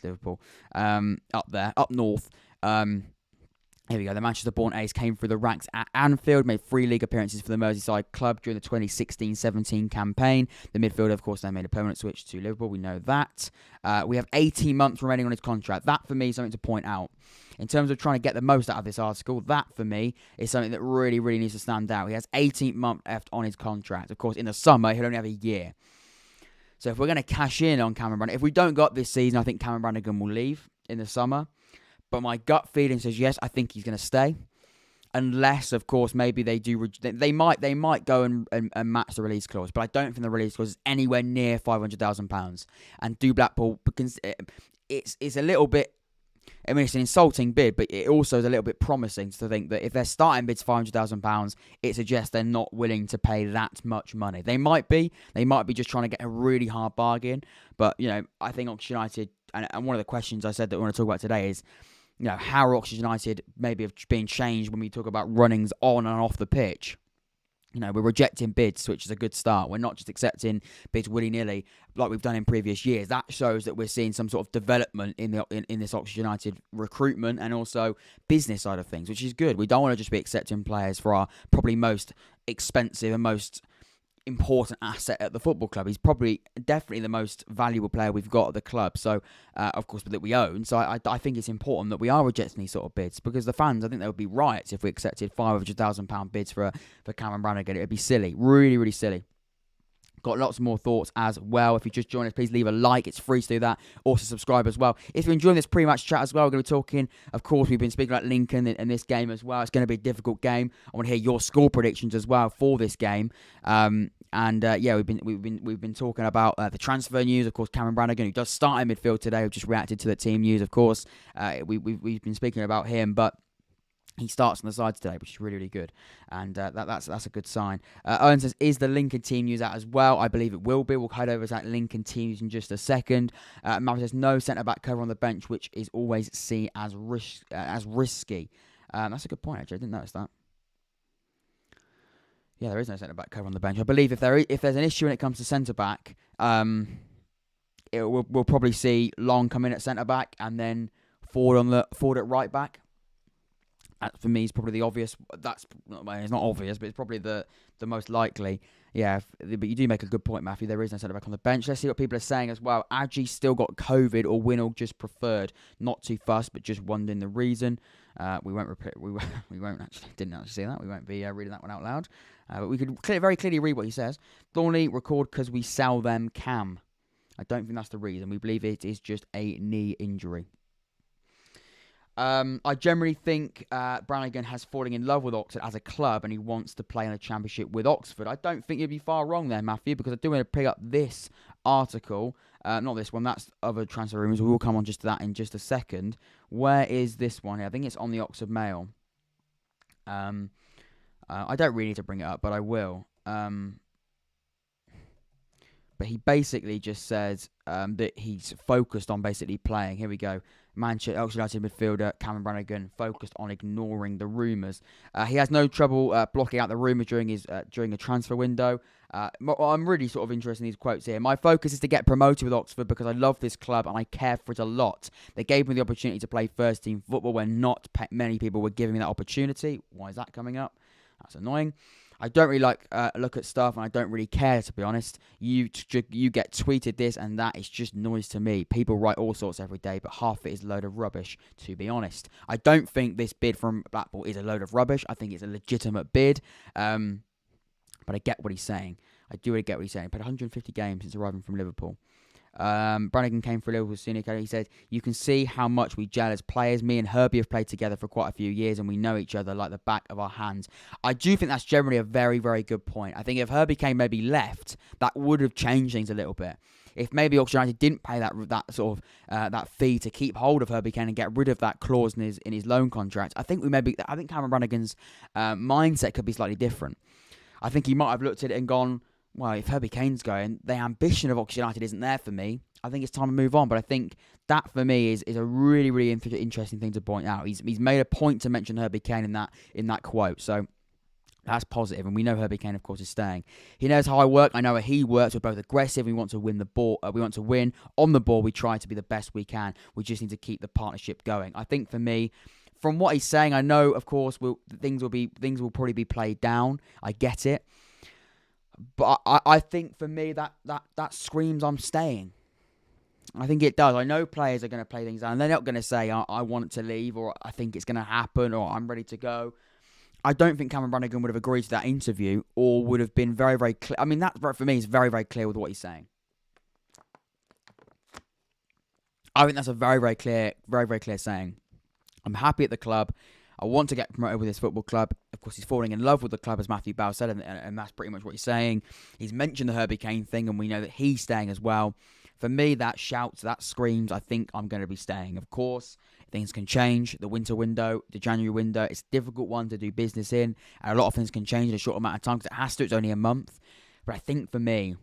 Liverpool. Up north. Here we go. The Manchester-born ace came through the ranks at Anfield, made 3 league appearances for the Merseyside club during the 2016-17 campaign. The midfielder, of course, then made a permanent switch to Liverpool. We know that. We have 18 months remaining on his contract. That, for me, is something to point out. In terms of trying to get the most out of this article, that, for me, is something that really, really needs to stand out. He has 18 months left on his contract. Of course, in the summer, he'll only have a year. So if we're going to cash in on Cameron Brannagan, if we don't got this season, I think Cameron Brannagan will leave in the summer. But my gut feeling says yes, I think he's going to stay. Unless, of course, maybe they do. They might go and match the release clause. But I don't think the release clause is anywhere near £500,000. And do Blackpool, because it's a little bit. I mean, it's an insulting bid, but it also is a little bit promising to think that if their starting bid's £500,000, it suggests they're not willing to pay that much money. They might be just trying to get a really hard bargain. But I think Oxford United, and one of the questions I said that we want to talk about today is, how Oxford United maybe have been changed when we talk about runnings on and off the pitch. We're rejecting bids, which is a good start. We're not just accepting bids willy-nilly like we've done in previous years. That shows that we're seeing some sort of development in this Oxford United recruitment and also business side of things, which is good. We don't want to just be accepting players for our probably most expensive and most important asset at the football club. He's definitely the most valuable player we've got at the club, so of course, that we own. So I think it's important that we are rejecting these sort of bids, because the fans, I think there would be riots if we accepted £500,000 bids for Cameron Brannagan. It would be silly, really, really silly. Got lots more thoughts as well. If you just joined us, please leave a like. It's free to do that. Also subscribe as well. If you're enjoying this pre-match chat as well, we're going to be talking, of course, we've been speaking about Lincoln in this game as well. It's going to be a difficult game. I want to hear your score predictions as well for this game. We've been talking about the transfer news. Of course, Cameron Brannagan, who does start in midfield today, we've just reacted to the team news. Of course, we've been speaking about him, but he starts on the side today, which is really, really good. And that's a good sign. Owen says, is the Lincoln team news out as well? I believe it will be. We'll head over to that Lincoln team news in just a second. Marcus says, no centre-back cover on the bench, which is always seen as risky. That's a good point, actually. I didn't notice that. Yeah, there is no centre-back cover on the bench. I believe if there's an issue when it comes to centre-back, we'll probably see Long come in at centre-back and then Ford at right-back. That, for me, is probably the obvious. It's not obvious, but it's probably the most likely. Yeah, but you do make a good point, Matthew. There is no centre-back on the bench. Let's see what people are saying as well. Adji still got COVID, or Winnell just preferred. Not too fussed, but just wondering the reason. We won't actually didn't actually see that. We won't be reading that one out loud. But we could very clearly read what he says. Thornley record because we sell them Cam. I don't think that's the reason. We believe it is just a knee injury. I generally think Brannagan has fallen in love with Oxford as a club and he wants to play in a championship with Oxford. I don't think you'd be far wrong there, Matthew, because I do want to pick up this article. Not this one, that's other transfer rumours. We will come on just to that in just a second. Where is this one here? I think it's on the Oxford Mail. I don't really need to bring it up, but I will. But he basically just says that he's focused on basically playing. Here we go. Manchester United midfielder Cameron Brannagan focused on ignoring the rumours. He has no trouble blocking out the rumours during a transfer window. I'm really sort of interested in these quotes here. My focus is to get promoted with Oxford because I love this club and I care for it a lot. They gave me the opportunity to play first team football when not many people were giving me that opportunity. Why is that coming up? That's annoying. I don't really look at stuff, and I don't really care, to be honest. You get tweeted this and that. It's just noise to me. People write all sorts every day, but half of it is a load of rubbish, to be honest. I don't think this bid from Blackpool is a load of rubbish. I think it's a legitimate bid, but I get what he's saying. I do really get what he's saying. He played 150 games since arriving from Liverpool. Brannagan came for Liverpool Senior Academy. He said, you can see how much we gel as players. Me and Herbie have played together for quite a few years and we know each other like the back of our hands. I do think that's generally a very, very good point. I think if Herbie Kane maybe left, that would have changed things a little bit. If maybe Oxford United didn't pay that sort of that fee to keep hold of Herbie Kane and get rid of that clause in his loan contract, I think Cameron Brannagan's mindset could be slightly different. I think he might have looked at it and gone, well, if Herbie Kane's going, the ambition of Oxford United isn't there for me. I think it's time to move on. But I think that, for me, is a really, really interesting thing to point out. He's made a point to mention Herbie Kane in that quote. So that's positive, and we know Herbie Kane, of course, is staying. He knows how I work. I know how he works. We're both aggressive. We want to win the ball. We want to win on the ball. We try to be the best we can. We just need to keep the partnership going. I think for me, from what he's saying, I know, of course, things will probably be played down. I get it, but I think for me that screams I'm staying. I think it does. I know players are going to play things down. They're not going to say I want to leave, or I think it's going to happen, or I'm ready to go. I don't think Cameron Brannagan would have agreed to that interview, or would have been very, very clear. I mean, that for me is very, very clear with what he's saying. I think that's a very, very clear saying. I'm happy at the club. I want to get promoted with this football club. Of course, he's falling in love with the club, as Matthew Bell said, and that's pretty much what he's saying. He's mentioned the Herbie Kane thing, and we know that he's staying as well. For me, that shouts, that screams, I think I'm going to be staying. Of course, things can change. The winter window, the January window, it's a difficult one to do business in. And a lot of things can change in a short amount of time because it has to. It's only a month. But I think for me,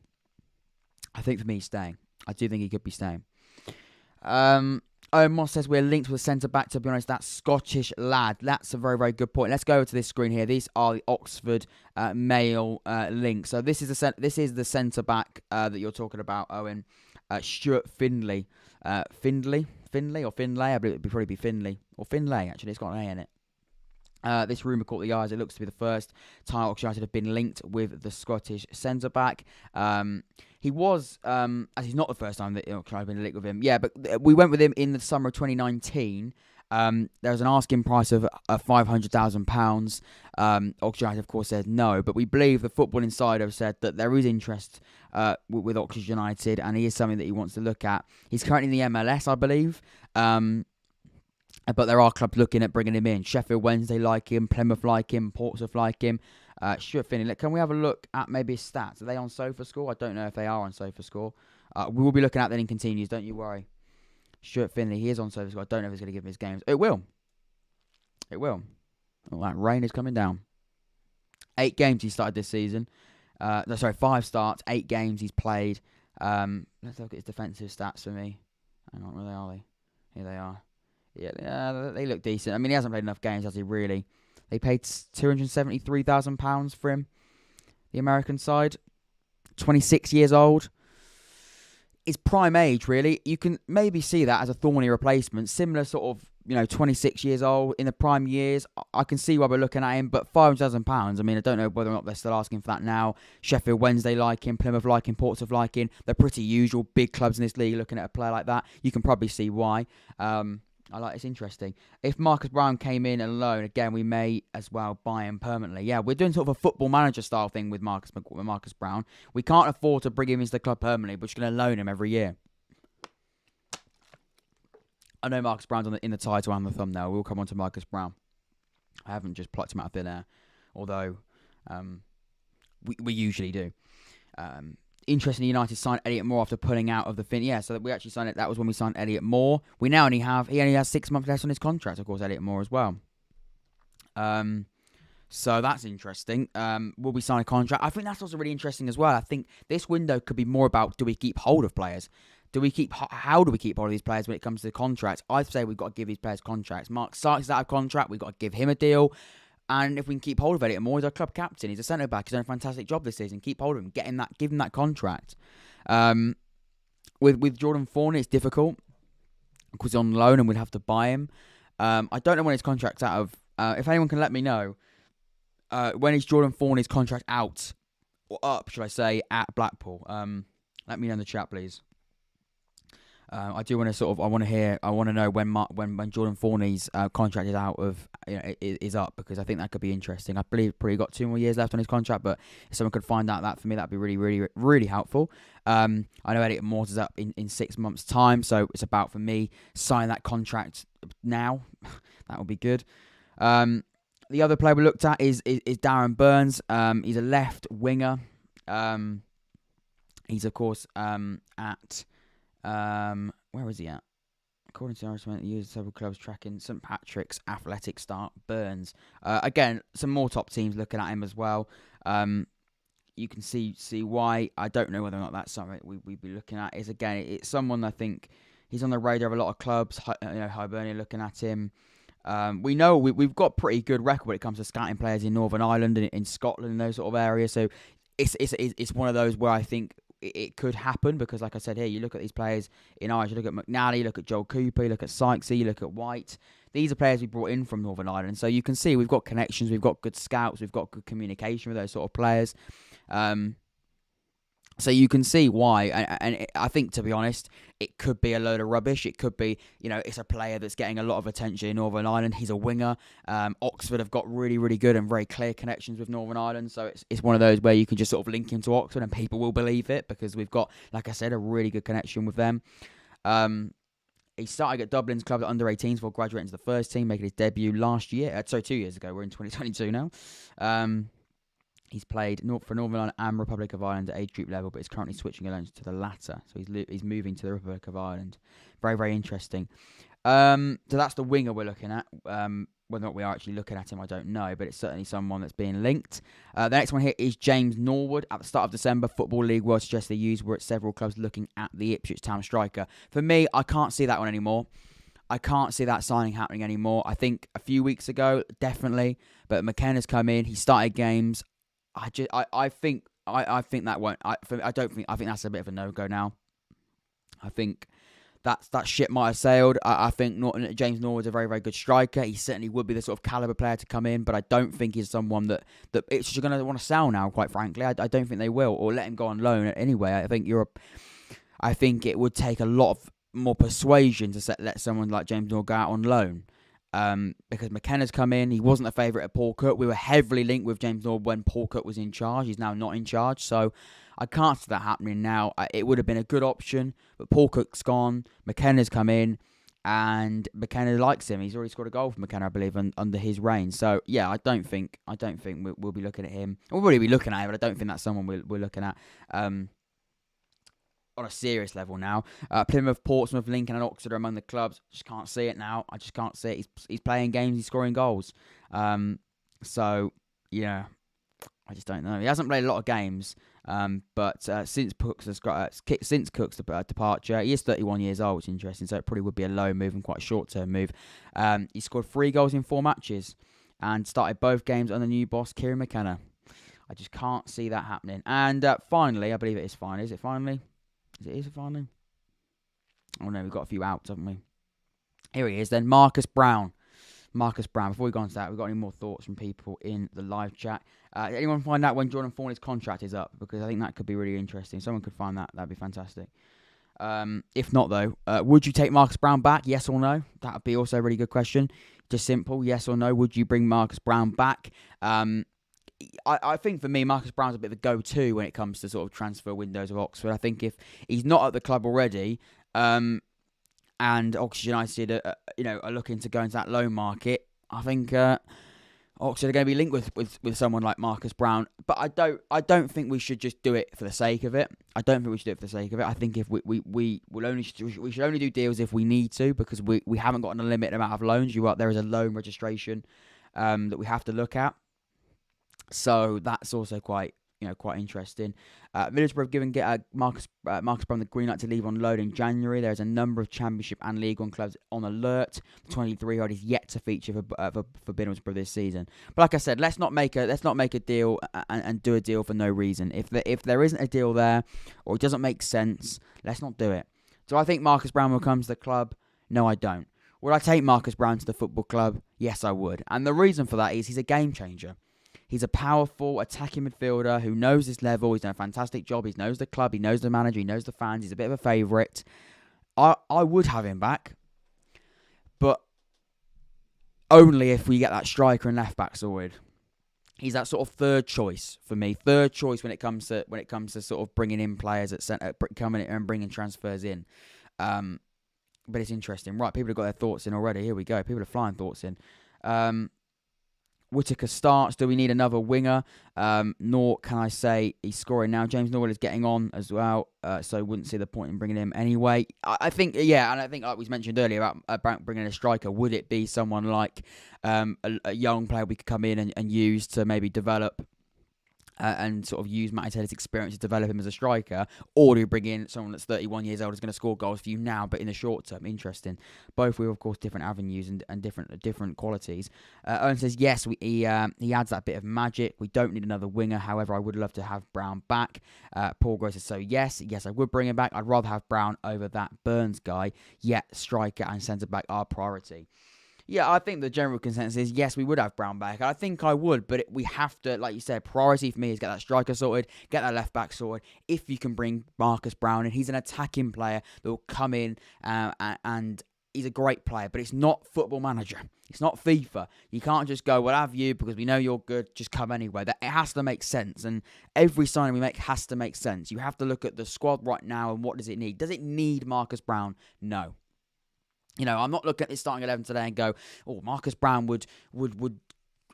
he's staying. I do think he could be staying. Moss says we're linked with a centre-back. To be honest, that Scottish lad. That's a very, very good point. Let's go over to this screen here. These are the Oxford Mail links. So this is the centre-back that you're talking about, Owen. Stuart Findlay. Finlay or Finlay? I believe it'd probably be Finlay. Or Finlay, actually. It's got an A in it. This rumour caught the eyes. It looks to be the first time Oxford United have been linked with the Scottish centre-back. He was, as he's not the first time that Oxford United have been linked with him. Yeah, but we went with him in the summer of 2019. There was an asking price of £500,000. Oxford United, of course, said no, but we believe the Football Insider have said that there is interest with Oxford United, and he is something that he wants to look at. He's currently in the MLS, I believe, but there are clubs looking at bringing him in. Sheffield Wednesday like him, Plymouth like him, Portsmouth like him. Stuart Findlay. Can we have a look at maybe his stats? Are they on SofaScore? I don't know if they are on SofaScore. We will be looking at that in continues, don't you worry. Stuart Findlay, he is on SofaScore. I don't know if he's going to give him his games. It will. Oh, that rain is coming down. 8 games he started this season. 5 starts, 8 games he's played. Let's look at his defensive stats for me. Hang on, where are they? Here they are. Yeah, they look decent. I mean, he hasn't played enough games, has he, really? They paid £273,000 for him, the American side. 26 years old. His prime age, really. You can maybe see that as a thorny replacement. Similar sort of, 26 years old in the prime years. I can see why we're looking at him, but £500,000, I mean, I don't know whether or not they're still asking for that now. Sheffield Wednesday like him, Plymouth like him, Portsmouth like him. They're pretty usual big clubs in this league looking at a player like that. You can probably see why. It's interesting. If Marcus Browne came in alone, again, we may as well buy him permanently. Yeah, we're doing sort of a football manager style thing with Marcus Browne. We can't afford to bring him into the club permanently, but we're just going to loan him every year. I know Marcus Browne's in the title and the thumbnail. We'll come on to Marcus Browne. I haven't just plucked him out of thin air, although we usually do. Interestingly, United signed Elliot Moore after pulling out of the fin. Yeah, so we actually signed it. That was when we signed Elliot Moore. He only has 6 months left on his contract, of course, Elliot Moore as well. So that's interesting. Will we sign a contract? I think that's also really interesting as well. I think this window could be more about, do we keep hold of players? How do we keep hold of these players when it comes to the contracts? I'd say we've got to give these players contracts. Mark Sarkis is out of contract. We've got to give him a deal. And if we can keep hold of Elliot Moore, he's our club captain. He's a centre-back. He's done a fantastic job this season. Keep hold of him. Give him that contract. With Jordan Thornley, it's difficult because he's on loan and we'd have to buy him. I don't know when his contract's out of. If anyone can let me know, when is Jordan Thornley's contract out or up, should I say, at Blackpool? Let me know in the chat, please. I do want to I want to know when Jordan Thornley's contract is out of, is up, because I think that could be interesting. I believe probably got 2 more years left on his contract, but if someone could find out that for me, that'd be really, really, really helpful. I know Elliot Moore is up in 6 months' time, so it's about, for me, signing that contract now. That would be good. The other player we looked at is Darren Burns. He's a left winger. He's of course at. Where is he at? According to Irish, the used several clubs tracking St Patrick's athletic start Burns. Again, some more top teams looking at him as well. You can see why. I don't know whether or not that's something we'd be looking at. Is again, it's someone I think he's on the radar of a lot of clubs. Hibernia looking at him. We know we've got pretty good record when it comes to scouting players in Northern Ireland and in Scotland and those sort of areas. So it's one of those where I think it could happen because, like I said here, you look at these players in Irish. You look at McNally, you look at Joel Cooper, you look at Sykesy, you look at White. These are players we brought in from Northern Ireland. So you can see we've got connections, we've got good scouts, we've got good communication with those sort of players. So you can see why, and I think, to be honest, it could be a load of rubbish. It could be, it's a player that's getting a lot of attention in Northern Ireland. He's a winger. Oxford have got really, really good and very clear connections with Northern Ireland. So it's one of those where you can just sort of link him to Oxford and people will believe it because we've got, like I said, a really good connection with them. He started at Dublin's club at under-18s before graduating to the first team, making his debut 2 years ago. We're in 2022 now. He's played for Northern Ireland and Republic of Ireland at age group level, but is currently switching alone to the latter. So he's moving to the Republic of Ireland. Very, very interesting. So that's the winger we're looking at. Whether or not we are actually looking at him, I don't know, but it's certainly someone that's being linked. The next one here is James Norwood. At the start of December, Football League World suggested the U's were at several clubs looking at the Ipswich Town striker. For me, I can't see that one anymore. I can't see that signing happening anymore. I think a few weeks ago, definitely, but McKenna's come in. He started games. I think that won't. I think that's a bit of a no-go now. I think that ship might have sailed. I think James Norwood's a very, very good striker. He certainly would be the sort of caliber player to come in, but I don't think he's someone that it's going to want to sell now. Quite frankly, I don't think they will, or let him go on loan anyway. I think it would take a lot of more persuasion to let someone like James Norwood go out on loan. Because McKenna's come in. He wasn't a favourite at Paul Cook. We were heavily linked with James Norwood when Paul Cook was in charge. He's now not in charge, so I can't see that happening now. It would have been a good option, but Paul Cook's gone. McKenna's come in, and McKenna likes him. He's already scored a goal for McKenna, I believe, under his reign. So yeah, I don't think we'll be looking at him. We'll probably be looking at him, but I don't think that's someone we're looking at. On a serious level now. Plymouth, Portsmouth, Lincoln and Oxford are among the clubs. Just can't see it now. I just can't see it. He's playing games, he's scoring goals. So, yeah, I just don't know. He hasn't played a lot of games, but since Cook's departure, he is 31 years old, which is interesting, so it probably would be a low move and quite a short-term move. He scored 3 goals in 4 matches and started both games under new boss Kieran McKenna. I just can't see that happening. And finally, I believe it is finally. Is it finally? Is it finally? Oh no, we've got a few outs, haven't we? Here he is then, Marcus Browne. Marcus Browne. Before we go on to that, we've got any more thoughts from people in the live chat? Anyone find out when Jordan Thornley's contract is up? Because I think that could be really interesting. Someone could find that. That'd be fantastic. If not, though, would you take Marcus Browne back? Yes or no? That would be also a really good question. Just simple, yes or no. Would you bring Marcus Browne back? I think for me, Marcus Browne's a bit of the go-to when it comes to sort of transfer windows of Oxford. I think if he's not at the club already, and Oxford United are looking to go into that loan market, I think Oxford are going to be linked with someone like Marcus Browne. But I don't think we should just do it for the sake of it. I think if we should only do deals if we need to, because we haven't got an unlimited amount of loans. There is a loan registration that we have to look at. So that's also quite interesting. Middlesbrough have given Marcus Browne the green light to leave on loan in January. There's a number of Championship and League One clubs on alert. The 23-year-old is yet to feature for Middlesbrough this season. But like I said, let's not make a deal and do a deal for no reason. If there isn't a deal there or it doesn't make sense, let's not do it. Do I think Marcus Browne will come to the club? No, I don't. Would I take Marcus Browne to the football club? Yes, I would. And the reason for that is he's a game changer. He's a powerful, attacking midfielder who knows this level. He's done a fantastic job. He knows the club. He knows the manager. He knows the fans. He's a bit of a favourite. I would have him back, but only if we get that striker and left back sorted. He's that sort of third choice for me. Third choice when it comes to sort of bringing in players at centre, coming in and bringing transfers in. But it's interesting, right? People have got their thoughts in already. Here we go. People are flying thoughts in. Whittaker starts. Do we need another winger? Nor can I say he's scoring now. James Norwood is getting on as well, so wouldn't see the point in bringing him anyway. I think, and I think like we mentioned earlier about bringing a striker, would it be someone like a young player we could come in and use to maybe develop and sort of use Matty Taylor's experience to develop him as a striker, or do you bring in someone that's 31 years old is going to score goals for you now, but in the short term? Interesting. Both with, of course, different avenues and different qualities. Owen says, yes, he adds that bit of magic. We don't need another winger. However, I would love to have Browne back. Paul Gross says, so yes, I would bring him back. I'd rather have Browne over that Burns guy, yet striker and centre-back are priority. Yeah, I think the general consensus is, yes, we would have Browne back. I think I would, but we have to, like you said, priority for me is get that striker sorted, get that left-back sorted. If you can bring Marcus Browne in, he's an attacking player that will come in and he's a great player, but it's not Football Manager. It's not FIFA. You can't just go, we'll have you because we know you're good, just come anyway. It has to make sense, and every signing we make has to make sense. You have to look at the squad right now and what does it need. Does it need Marcus Browne? No. I'm not looking at this starting 11 today and go, oh, Marcus Browne would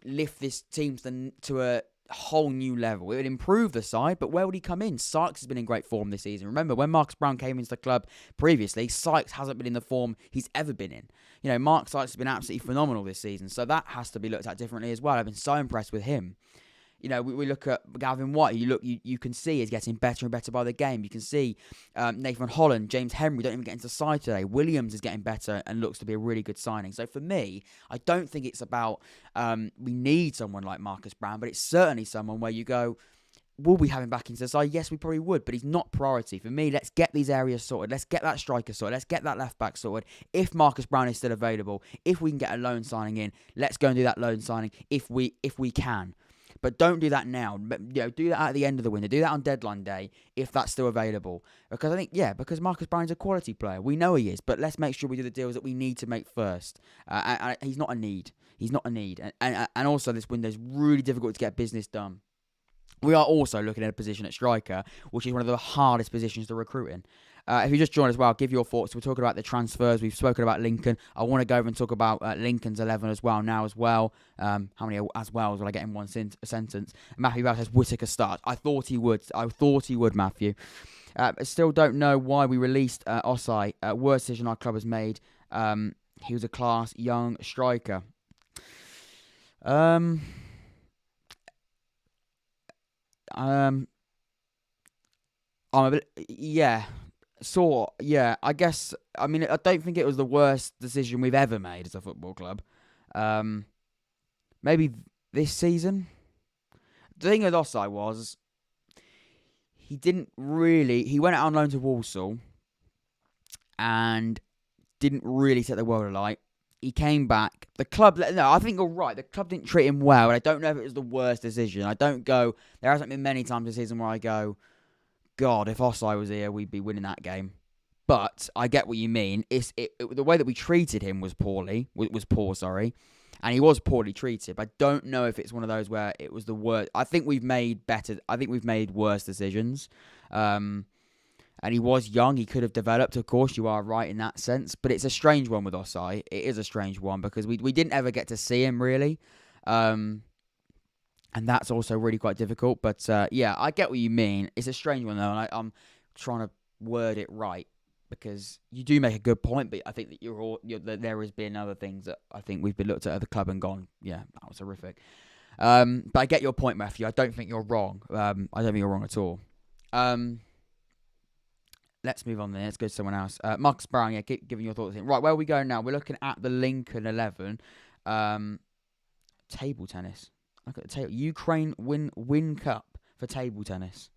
lift this team to a whole new level. It would improve the side, but where would he come in? Sykes has been in great form this season. Remember, when Marcus Browne came into the club previously, Sykes hasn't been in the form he's ever been in. Mark Sykes has been absolutely phenomenal this season, so that has to be looked at differently as well. I've been so impressed with him. We look at Gavin White. You can see he's getting better and better by the game. You can see Nathan Holland, James Henry don't even get into the side today. Williams is getting better and looks to be a really good signing. So for me, I don't think it's about we need someone like Marcus Browne, but it's certainly someone where you go, will we have him back into the side? Yes, we probably would, but he's not priority. For me, let's get these areas sorted. Let's get that striker sorted. Let's get that left back sorted. If Marcus Browne is still available, if we can get a loan signing in, let's go and do that loan signing if we can. But don't do that now. Do that at the end of the window. Do that on deadline day if that's still available. Because I think, because Marcus Browne's a quality player. We know he is, but let's make sure we do the deals that we need to make first. And he's not a need. He's not a need. And also, this window is really difficult to get business done. We are also looking at a position at striker, which is one of the hardest positions to recruit in. If you just joined as well, give your thoughts. We're talking about the transfers. We've spoken about Lincoln. I want to go over and talk about Lincoln's 11 as well now as well. How many as well will I get in one sentence? Matthew Bell says Whittaker starts. I thought he would, Matthew. Still don't know why we released Osai. Worst decision our club has made. He was a class young striker. I'm a bit, I guess, I don't think it was the worst decision we've ever made as a football club. Maybe this season. The thing with Osai was, he went out on loan to Walsall and didn't really set the world alight. He came back. The club, I think you're right. The club didn't treat him well, and I don't know if it was the worst decision. There hasn't been many times this season where I go, God, if Osai was here, we'd be winning that game. But I get what you mean. The way that we treated him was poor, and he was poorly treated. But I don't know if it's one of those where it was the worst. I think we've made worse decisions. And he was young. He could have developed, of course. You are right in that sense. But it's a strange one with Osai. It is a strange one because we didn't ever get to see him, really. And that's also really quite difficult. But, I get what you mean. It's a strange one, though. And I'm trying to word it right. Because you do make a good point. But I think that there has been other things that I think we've been looked at the club and gone, yeah, that was horrific. But I get your point, Matthew. I don't think you're wrong. I don't think you're wrong at all. Let's move on then. Let's go to someone else. Marcus Browne, keep giving your thoughts in. Right, where are we going now? We're looking at the Lincoln 11. Table tennis. Look at the table. Ukraine win cup for table tennis.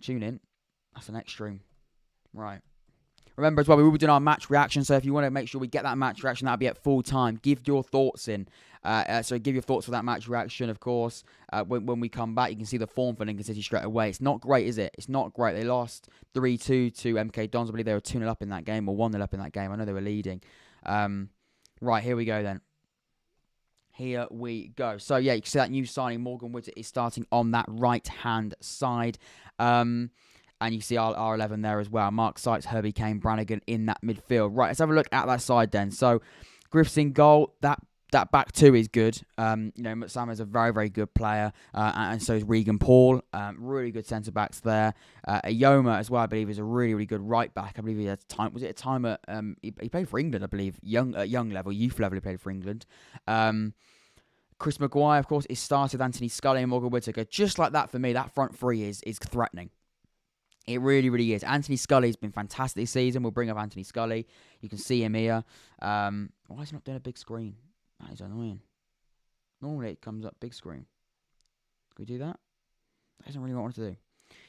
Tune in. That's the next stream. Right. Remember as well, we will be doing our match reaction, so if you want to make sure we get that match reaction, that'll be at full time. Give your thoughts in. So give your thoughts for that match reaction, of course. When we come back, you can see the form for Lincoln City straight away. It's not great, is it? It's not great. They lost 3-2 to MK Dons. I believe they were 2-0 up in that game, or 1-0 up in that game. I know they were leading. Right, here we go then. Here we go. So, yeah, you can see that new signing, Morgan Wood, is starting on that right-hand side. And you see our 11 there as well. Mark Sykes, Herbie Kane, Brannagan in that midfield. Right, let's have a look at that side then. So, Griff's in goal. That that back two is good. Mutsama is a very, very good player, and so is Regan Paul. Really good centre backs there. Ayoma as well, I believe, is a really, really good right back. I believe he had time. Was it a time at? He played for England, I believe, young level, youth level. He played for England. Chris Maguire, of course, is started. Anthony Scully and Morgan Whittaker. Just like that for me, that front three is threatening. It really, really is. Anthony Scully's been fantastic this season. We'll bring up Anthony Scully. You can see him here. Why is he not doing a big screen? That is annoying. Normally it comes up big screen. Can we do that? That isn't really what I want to do.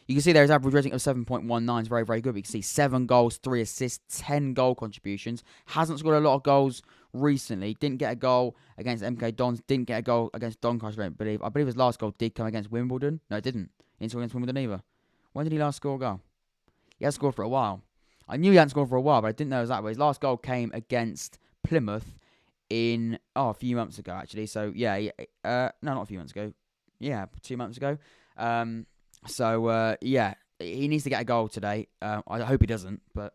You can see there his average rating of 7.19 is very, very good. You can see 7 goals, 3 assists, 10 goal contributions. Hasn't scored a lot of goals recently. Didn't get a goal against MK Dons. Didn't get a goal against Doncaster, I believe. I believe his last goal did come against Wimbledon. No, it didn't. He didn't score against Wimbledon either. When did he last score a goal? He hasn't scored for a while. I knew he hadn't scored for a while, but I didn't know it was that way. His last goal came against Plymouth a few months ago, actually. So, yeah. No, not a few months ago. Yeah, 2 months ago. Yeah, he needs to get a goal today. I hope he doesn't, but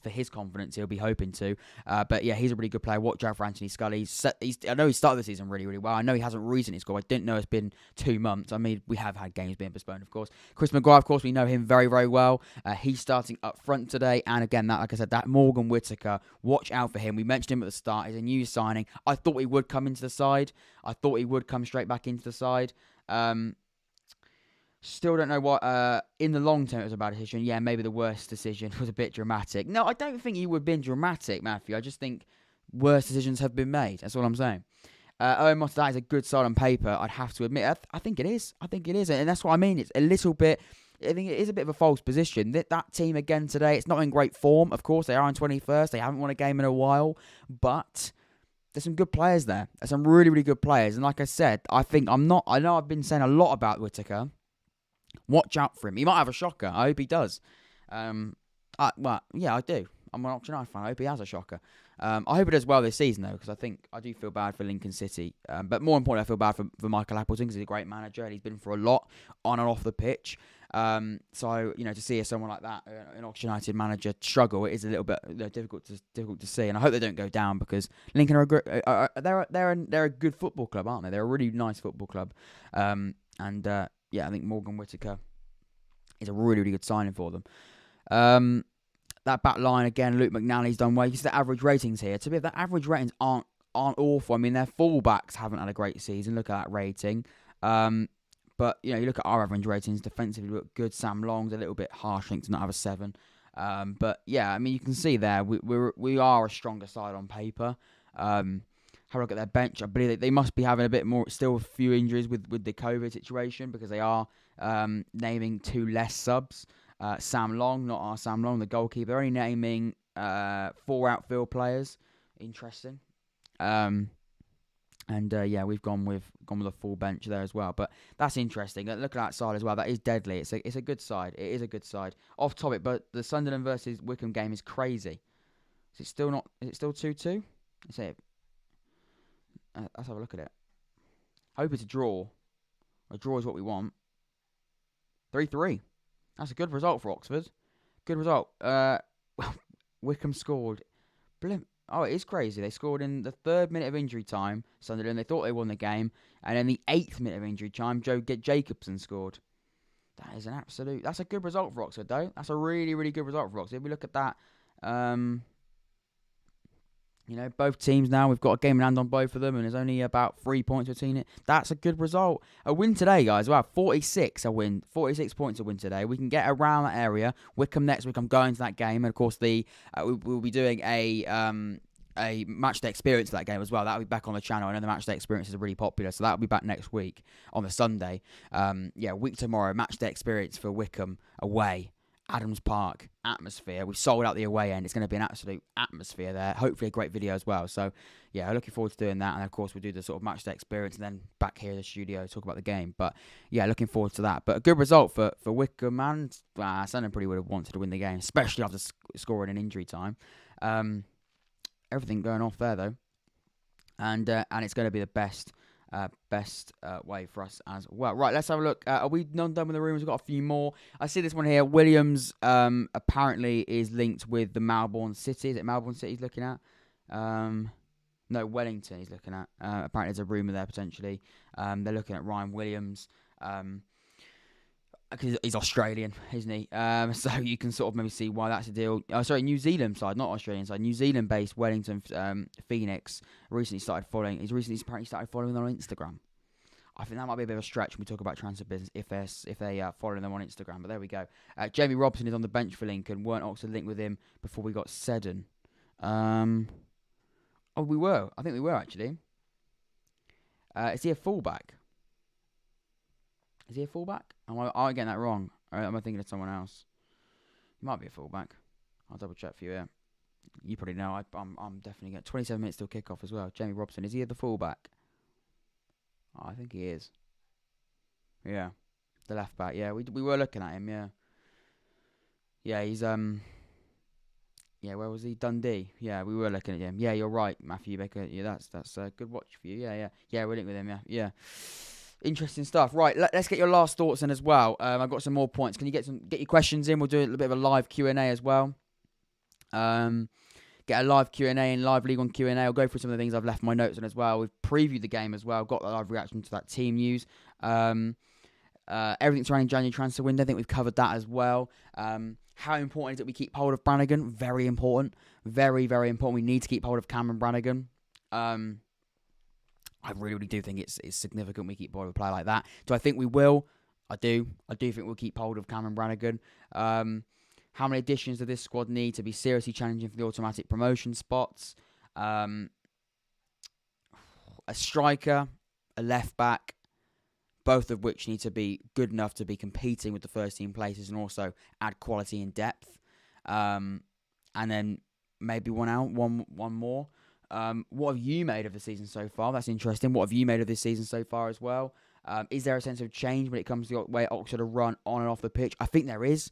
for his confidence, he'll be hoping to. But yeah, he's a really good player. Watch out for Anthony Scully. I know he started the season really, really well. I know he hasn't recently scored. I didn't know it's been 2 months. I mean, we have had games being postponed, of course. Chris Maguire, of course, we know him very, very well. He's starting up front today. And again, like I said, that Morgan Whittaker, watch out for him. We mentioned him at the start. He's a new signing. I thought he would come into the side. I thought he would come straight back into the side. Still don't know what, in the long term it was a bad decision. Yeah, maybe the worst decision was a bit dramatic. No, I don't think he would have been dramatic, Matthew. I just think worse decisions have been made. That's all I'm saying. Owen Motta is a good side on paper, I'd have to admit. I think it is. And that's what I mean. It's a little bit, I think it is a bit of a false position. That team again today, it's not in great form. Of course, they are on 21st. They haven't won a game in a while. But there's some good players there. There's some really, really good players. And like I said, I know I've been saying a lot about Whittaker. Watch out for him. He might have a shocker. I hope he does. I do. I'm an Oxford United fan. I hope he has a shocker. I hope he does well this season, though, because I do feel bad for Lincoln City. But more importantly, I feel bad for Michael Appleton, because he's a great manager and he's been through a lot on and off the pitch. To see someone like that, an Oxford United manager, struggle, it is a little bit difficult to see. And I hope they don't go down, because Lincoln are they're a good football club, aren't they? They're a really nice football club. I think Morgan Whittaker is a really, really good signing for them. That back line, again, Luke McNally's done well. You can see the average ratings here. To be honest, the average ratings aren't awful. I mean, their fullbacks haven't had a great season. Look at that rating. But, you look at our average ratings. Defensively, look good. Sam Long's a little bit harsh, I think, to not have a 7. But, yeah, I mean, you can see there, we are a stronger side on paper. Have a look at their bench. I believe they must be having a bit more, still a few injuries with the COVID situation, because they are naming 2 less subs. Sam Long, not our Sam Long, the goalkeeper. They're only naming 4 outfield players. Interesting. We've gone with a full bench there as well. But that's interesting. Look at that side as well. That is deadly. It's a good side. It is a good side. Off topic, but the Sunderland versus Wickham game is crazy. Is it still 2-2? Let's see. Let's have a look at it. Hope it's a draw. A draw is what we want. 3-3. That's a good result for Oxford. Good result. Wickham scored. Oh, it is crazy. They scored in the 3rd minute of injury time, Sunderland. They thought they won the game. And in the 8th minute of injury time, Joe Jacobson scored. That's a good result for Oxford, though. That's a really, really good result for Oxford. If we look at that, both teams now, we've got a game in hand on both of them, and there's only about 3 points between it. That's a good result. A win today, guys. Wow, 46 points a win today. We can get around that area. Wickham next week, I'm going to that game. And, of course, we'll be doing a matchday experience for that game as well. That'll be back on the channel. I know the matchday experience is really popular, so that'll be back next week on the Sunday. Week tomorrow, matchday experience for Wickham away. Adams Park, atmosphere. We've sold out the away end. It's going to be an absolute atmosphere there. Hopefully a great video as well. So, yeah, looking forward to doing that. And, of course, we'll do the sort of match day experience and then back here in the studio talk about the game. But, yeah, looking forward to that. But a good result for Wickham, and Sunderland probably would have wanted to win the game, especially after scoring in injury time. Everything going off there, though. And it's going to be the best way for us as well. Right, let's have a look. Are we not done with the rumours? We've got a few more. I see this one here. Williams apparently is linked with the Melbourne City. Is it Melbourne City he's looking at? No, Wellington he's looking at. Apparently there's a rumour there potentially. They're looking at Ryan Williams. Because he's Australian, isn't he? So you can sort of maybe see why that's a deal. Sorry, New Zealand side, not Australian side. New Zealand-based Wellington Phoenix recently started following. He's recently apparently started following them on Instagram. I think that might be a bit of a stretch when we talk about transfer business if they following them on Instagram. But there we go. Jamie Robson is on the bench for Lincoln. Weren't Oxford linked with him before we got Seddon? We were. I think we were actually. Is he a fullback? Is he a fullback? Am I getting that wrong? Or am I thinking of someone else? He might be a fullback. I'll double check for you here. You probably know. I'm definitely getting 27 minutes till kickoff as well. Jamie Robson, is he the fullback? Oh, I think he is. Yeah, the left back. Yeah, we were looking at him. Yeah. Yeah, he's Yeah, where was he? Dundee. Yeah, we were looking at him. Yeah, you're right, Matthew Baker. Yeah, that's a good watch for you. Yeah. We're linked with him. Yeah. Interesting stuff. Right, let's get your last thoughts in as well. I've got some more points. Can you get your questions in? We'll do a little bit of a live Q&A as well. Get a live Q&A and live League One Q&A. I'll go through some of the things I've left my notes on as well. We've previewed the game as well. Got the live reaction to that team news. Everything surrounding January transfer window. I think we've covered that as well. How important is it we keep hold of Brannagan? Very important. Very, very important. We need to keep hold of Cameron Brannagan. I really do think it's significant we keep hold of a player like that. Do I think we will? I do. I do think we'll keep hold of Cameron Brannagan. How many additions does this squad need to be seriously challenging for the automatic promotion spots? A striker, a left back, both of which need to be good enough to be competing with the first team places and also add quality and depth. And then maybe one more. What have you made of the season so far? That's interesting. What have you made of this season so far as well? Is there a sense of change when it comes to the way Oxford are run on and off the pitch? I think there is.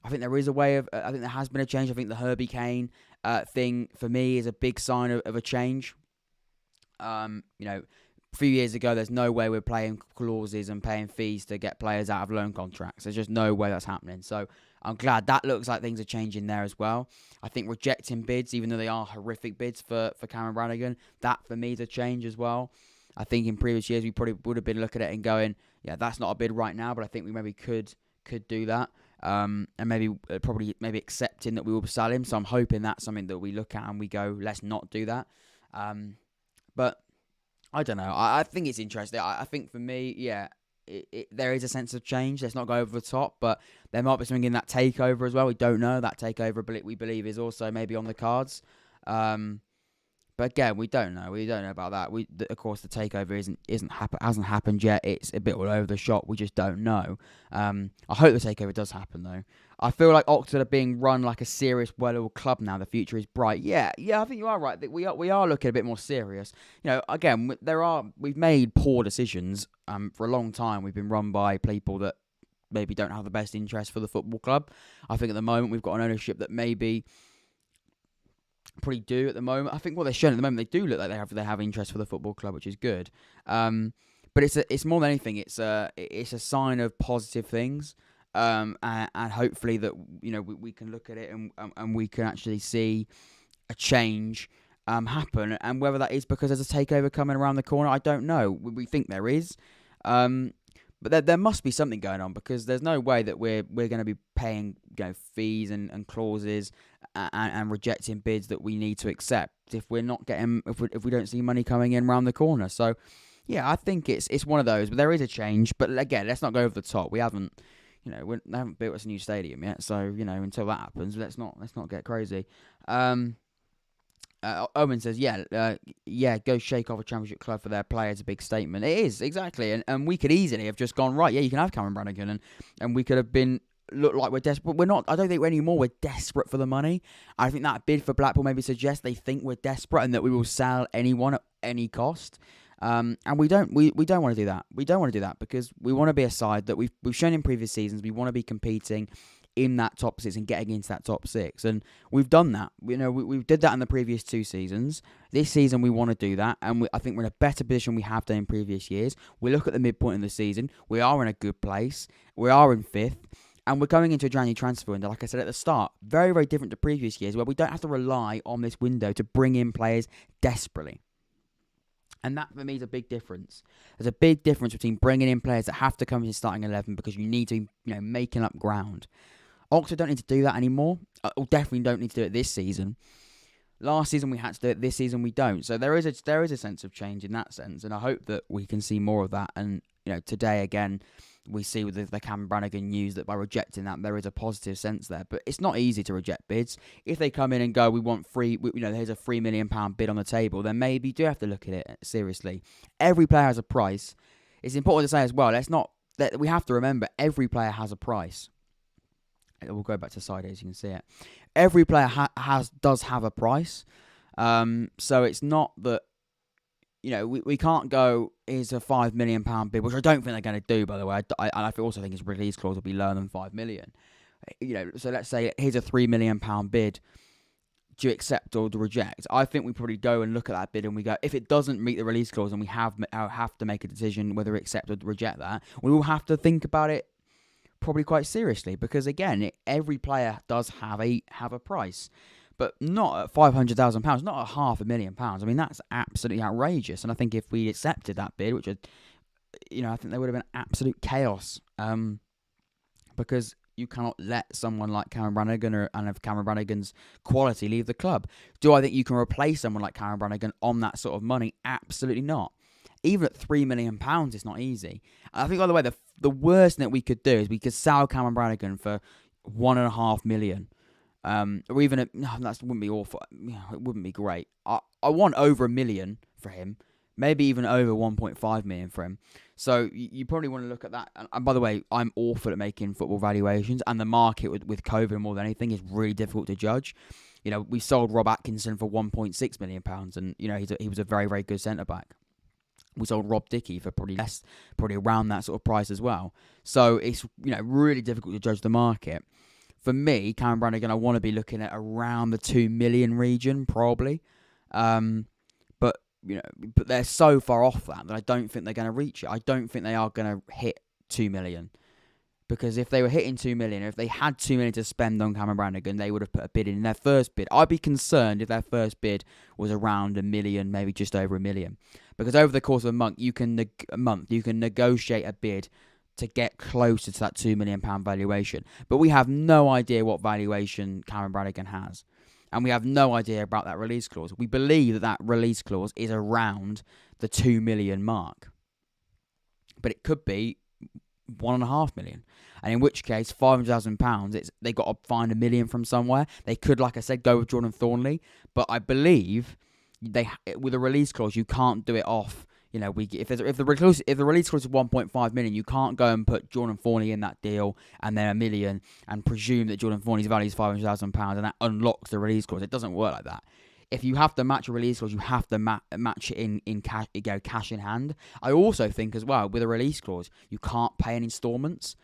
I think there is a way of. I think there has been a change. I think the Herbie Kane thing for me is a big sign of a change. A few years ago, there's no way we're playing clauses and paying fees to get players out of loan contracts. There's just no way that's happening. So I'm glad that looks like things are changing there as well. I think rejecting bids, even though they are horrific bids for Cameron Brannagan, that for me is a change as well. I think in previous years we probably would have been looking at it and going, yeah, that's not a bid right now, but I think we maybe could do that. And maybe accepting that we will sell him. So I'm hoping that's something that we look at and we go, let's not do that. But I don't know. I think it's interesting. I think for me, yeah, there is a sense of change. Let's not go over the top, but there might be something in that takeover as well. We don't know. That takeover, we believe, is also maybe on the cards. But again, we don't know. We don't know about that. Of course, the takeover hasn't happened yet. It's a bit all over the shop. We just don't know. I hope the takeover does happen though. I feel like Oxford are being run like a serious, well-oiled club now. The future is bright. Yeah. I think you are right. We are looking a bit more serious. Again, we've made poor decisions. For a long time, we've been run by people that maybe don't have the best interest for the football club. I think at the moment we've got an ownership that maybe probably do at the moment. I think what they're showing at the moment, they do look like they have interest for the football club, which is good. But it's more than anything, it's a sign of positive things, and hopefully that we can look at it and we can actually see a change happen. And whether that is because there's a takeover coming around the corner, I don't know. We think there is. But there must be something going on, because there's no way that we're going to be paying fees and clauses and rejecting bids that we need to accept if we're not getting if we don't see money coming in around the corner. So yeah, I think it's one of those. But there is a change. But again, let's not go over the top. We haven't they haven't built us a new stadium yet. So until that happens, let's not get crazy. Owen says, go shake off a championship club for their players. A big statement. It is, exactly. And we could easily have just gone, right, yeah, you can have Cameron Brannagan. And we could have looked like we're desperate. We're not. I don't think we're anymore. We're desperate for the money. I think that bid for Blackpool maybe suggests they think we're desperate and that we will sell anyone at any cost. And we don't want to do that. We don't want to do that because we want to be a side that we've shown in previous seasons. We want to be competing in that top six and getting into that top six, and we've done that. We did that in the previous 2 seasons. This season we want to do that, and I think we're in a better position we have done in previous years. We look at the midpoint of the season, we are in a good place. We are in 5th, and we're going into a January transfer window, like I said at the start, very, very different to previous years where we don't have to rely on this window to bring in players desperately. And that, for me, is a big difference. There's a big difference between bringing in players that have to come into starting 11 because you need to be, making up ground. Oxford don't need to do that anymore. Or definitely don't need to do it this season. Last season we had to do it. This season we don't. So there is a sense of change in that sense, and I hope that we can see more of that. And today again, we see with the Cameron Brannagan news that by rejecting that, there is a positive sense there. But it's not easy to reject bids. If they come in and go, we want here's a £3 million bid on the table, then maybe you do have to look at it seriously. Every player has a price. It's important to say as well. We have to remember every player has a price. We'll go back to the side here so you can see it. Every player does have a price. So it's not that, we can't go, here's a £5 million bid, which I don't think they're going to do, by the way. I also think his release clause will be lower than £5 million. So let's say here's a £3 million bid. Do you accept or do reject? I think we probably go and look at that bid and we go, if it doesn't meet the release clause and we have to make a decision whether we accept or reject that, we will have to think about it probably quite seriously, because again, every player does have a price, but not at £500,000, not at £500,000. I mean, that's absolutely outrageous. And I think if we accepted that bid, which I think there would have been absolute chaos, because you cannot let someone like Cameron Brannagan and of Cameron Brannagan's quality leave the club. Do I think you can replace someone like Cameron Brannagan on that sort of money? Absolutely not. Even at £3 million, it's not easy. And I think, by the way, the worst thing that we could do is we could sell Cameron Brannagan for £1.5 million. Or even that wouldn't be awful. It wouldn't be great. I want over £1 million for him. Maybe even over £1.5 million for him. So you probably want to look at that. And by the way, I'm awful at making football valuations, and the market with COVID more than anything is really difficult to judge. We sold Rob Atkinson for £1.6 million, and he was a very, very good centre back. We sold Rob Dickey for probably less, probably around that sort of price as well. So it's really difficult to judge the market. For me, Cameron Brannagan, I want to be looking at around the 2 million region probably, but they're so far off that I don't think they're going to reach it. I don't think they are going to hit 2 million. Because if they were hitting 2 million, or if they had 2 million to spend on Cameron Brannagan, they would have put a bid in their first bid. I'd be concerned if their first bid was around $1 million, maybe just over $1 million. Because over the course of a month, you can negotiate a bid to get closer to that £2 million valuation. But we have no idea what valuation Cameron Brannagan has. And we have no idea about that release clause. We believe that release clause is around the 2 million mark. But it could be £1.5 million, and in which case £500,000, they got to find $1 million from somewhere. They could, like I said, go with Jordan Thornley, but I believe with a release clause you can't do it off. If the release clause is 1.5 million, you can't go and put Jordan Thornley in that deal and then $1 million and presume that Jordan Thorney's value is £500,000 and that unlocks the release clause. It doesn't work like that. If you have to match a release clause, you have to match it in cash, cash in hand. I also think as well, with a release clause, you can't pay in installments.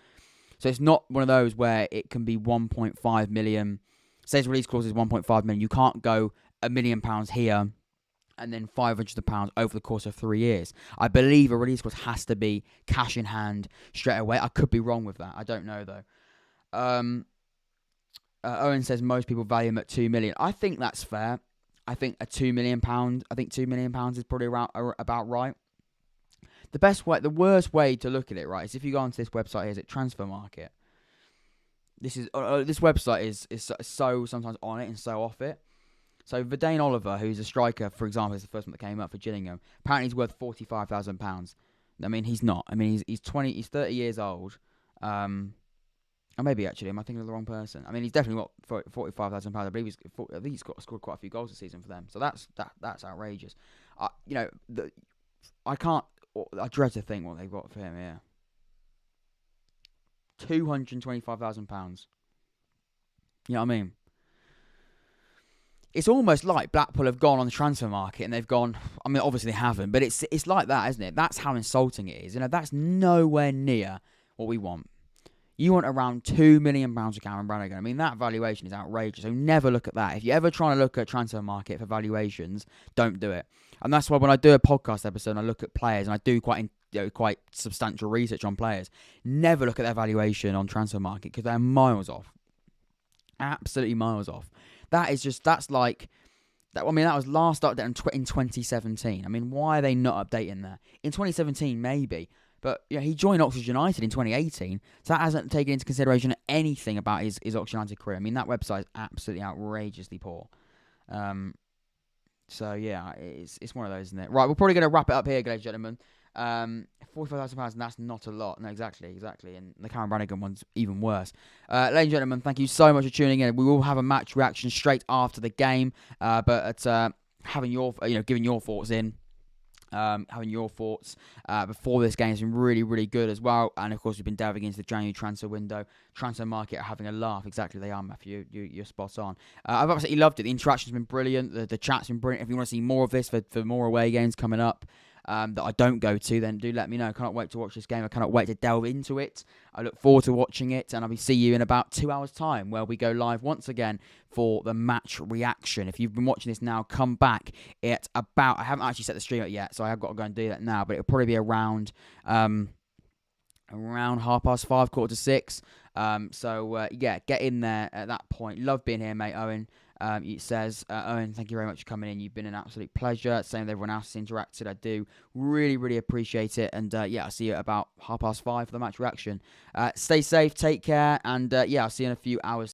So it's not one of those where it can be 1.5 million. Say the release clause is 1.5 million. You can't go £1 million here and then £500 over the course of 3 years. I believe a release clause has to be cash in hand straight away. I could be wrong with that. I don't know though. Owen says most people value him at 2 million. I think that's fair. I think £2 million. I think £2 million is probably about right. The worst way to look at it, right, is if you go onto this website here, is it Transfer Market. This website is so sometimes on it and so off it. So Verdane Oliver, who's a striker, for example, is the first one that came up for Gillingham. Apparently he's worth £45,000. I mean, he's not. I mean, he's 30 years old. Or maybe actually, am I thinking of the wrong person? I mean, he's definitely got £45,000. I believe he's scored quite a few goals this season for them. So that's outrageous. I dread to think what they've got for him here. £225,000. You know what I mean? It's almost like Blackpool have gone on the transfer market and they've gone. I mean, obviously they haven't, but it's like that, isn't it? That's how insulting it is. That's nowhere near what we want. You want around £2 million for Cameron Brannagan. I mean, that valuation is outrageous. So never look at that. If you're ever trying to look at transfer market for valuations, don't do it. And that's why when I do a podcast episode and I look at players and I do quite substantial research on players, never look at their valuation on transfer market because they're miles off. Absolutely miles off. That's like That was last updated in 2017. I mean, why are they not updating there? In 2017, maybe. But he joined Oxford United in 2018, so that hasn't taken into consideration anything about his Oxford United career. I mean, that website is absolutely outrageously poor. So yeah, it's one of those, isn't it? Right, we're probably going to wrap it up here, ladies and gentlemen. £45,000, and that's not a lot. No, exactly. And the Cameron Brannagan one's even worse. Ladies and gentlemen, thank you so much for tuning in. We will have a match reaction straight after the game, but having giving your thoughts in. Having your thoughts before this game has been really, really good as well. And of course, we've been delving into the January transfer window, transfer market, having a laugh. Exactly, they are, Matthew. You're spot on. I've absolutely loved it. The interaction's been brilliant. The chat's been brilliant. If you want to see more of this for more away games coming up that I don't go to, then do let me know. I cannot wait to watch this game. I cannot wait to delve into it. I look forward to watching it, and I'll see you in about 2 hours' time, where we go live once again for the match reaction. If you've been watching this now, come back at about, I haven't actually set the stream up yet, so I have got to go and do that now, but it'll probably be around 5:30, 5:45. Get in there at that point. Love being here, mate, Owen. It says, Owen, thank you very much for coming in. You've been an absolute pleasure. Same with everyone else who's interacted. I do really, really appreciate it. And I'll see you at about 5:30 for the match reaction. Stay safe, take care, and I'll see you in a few hours.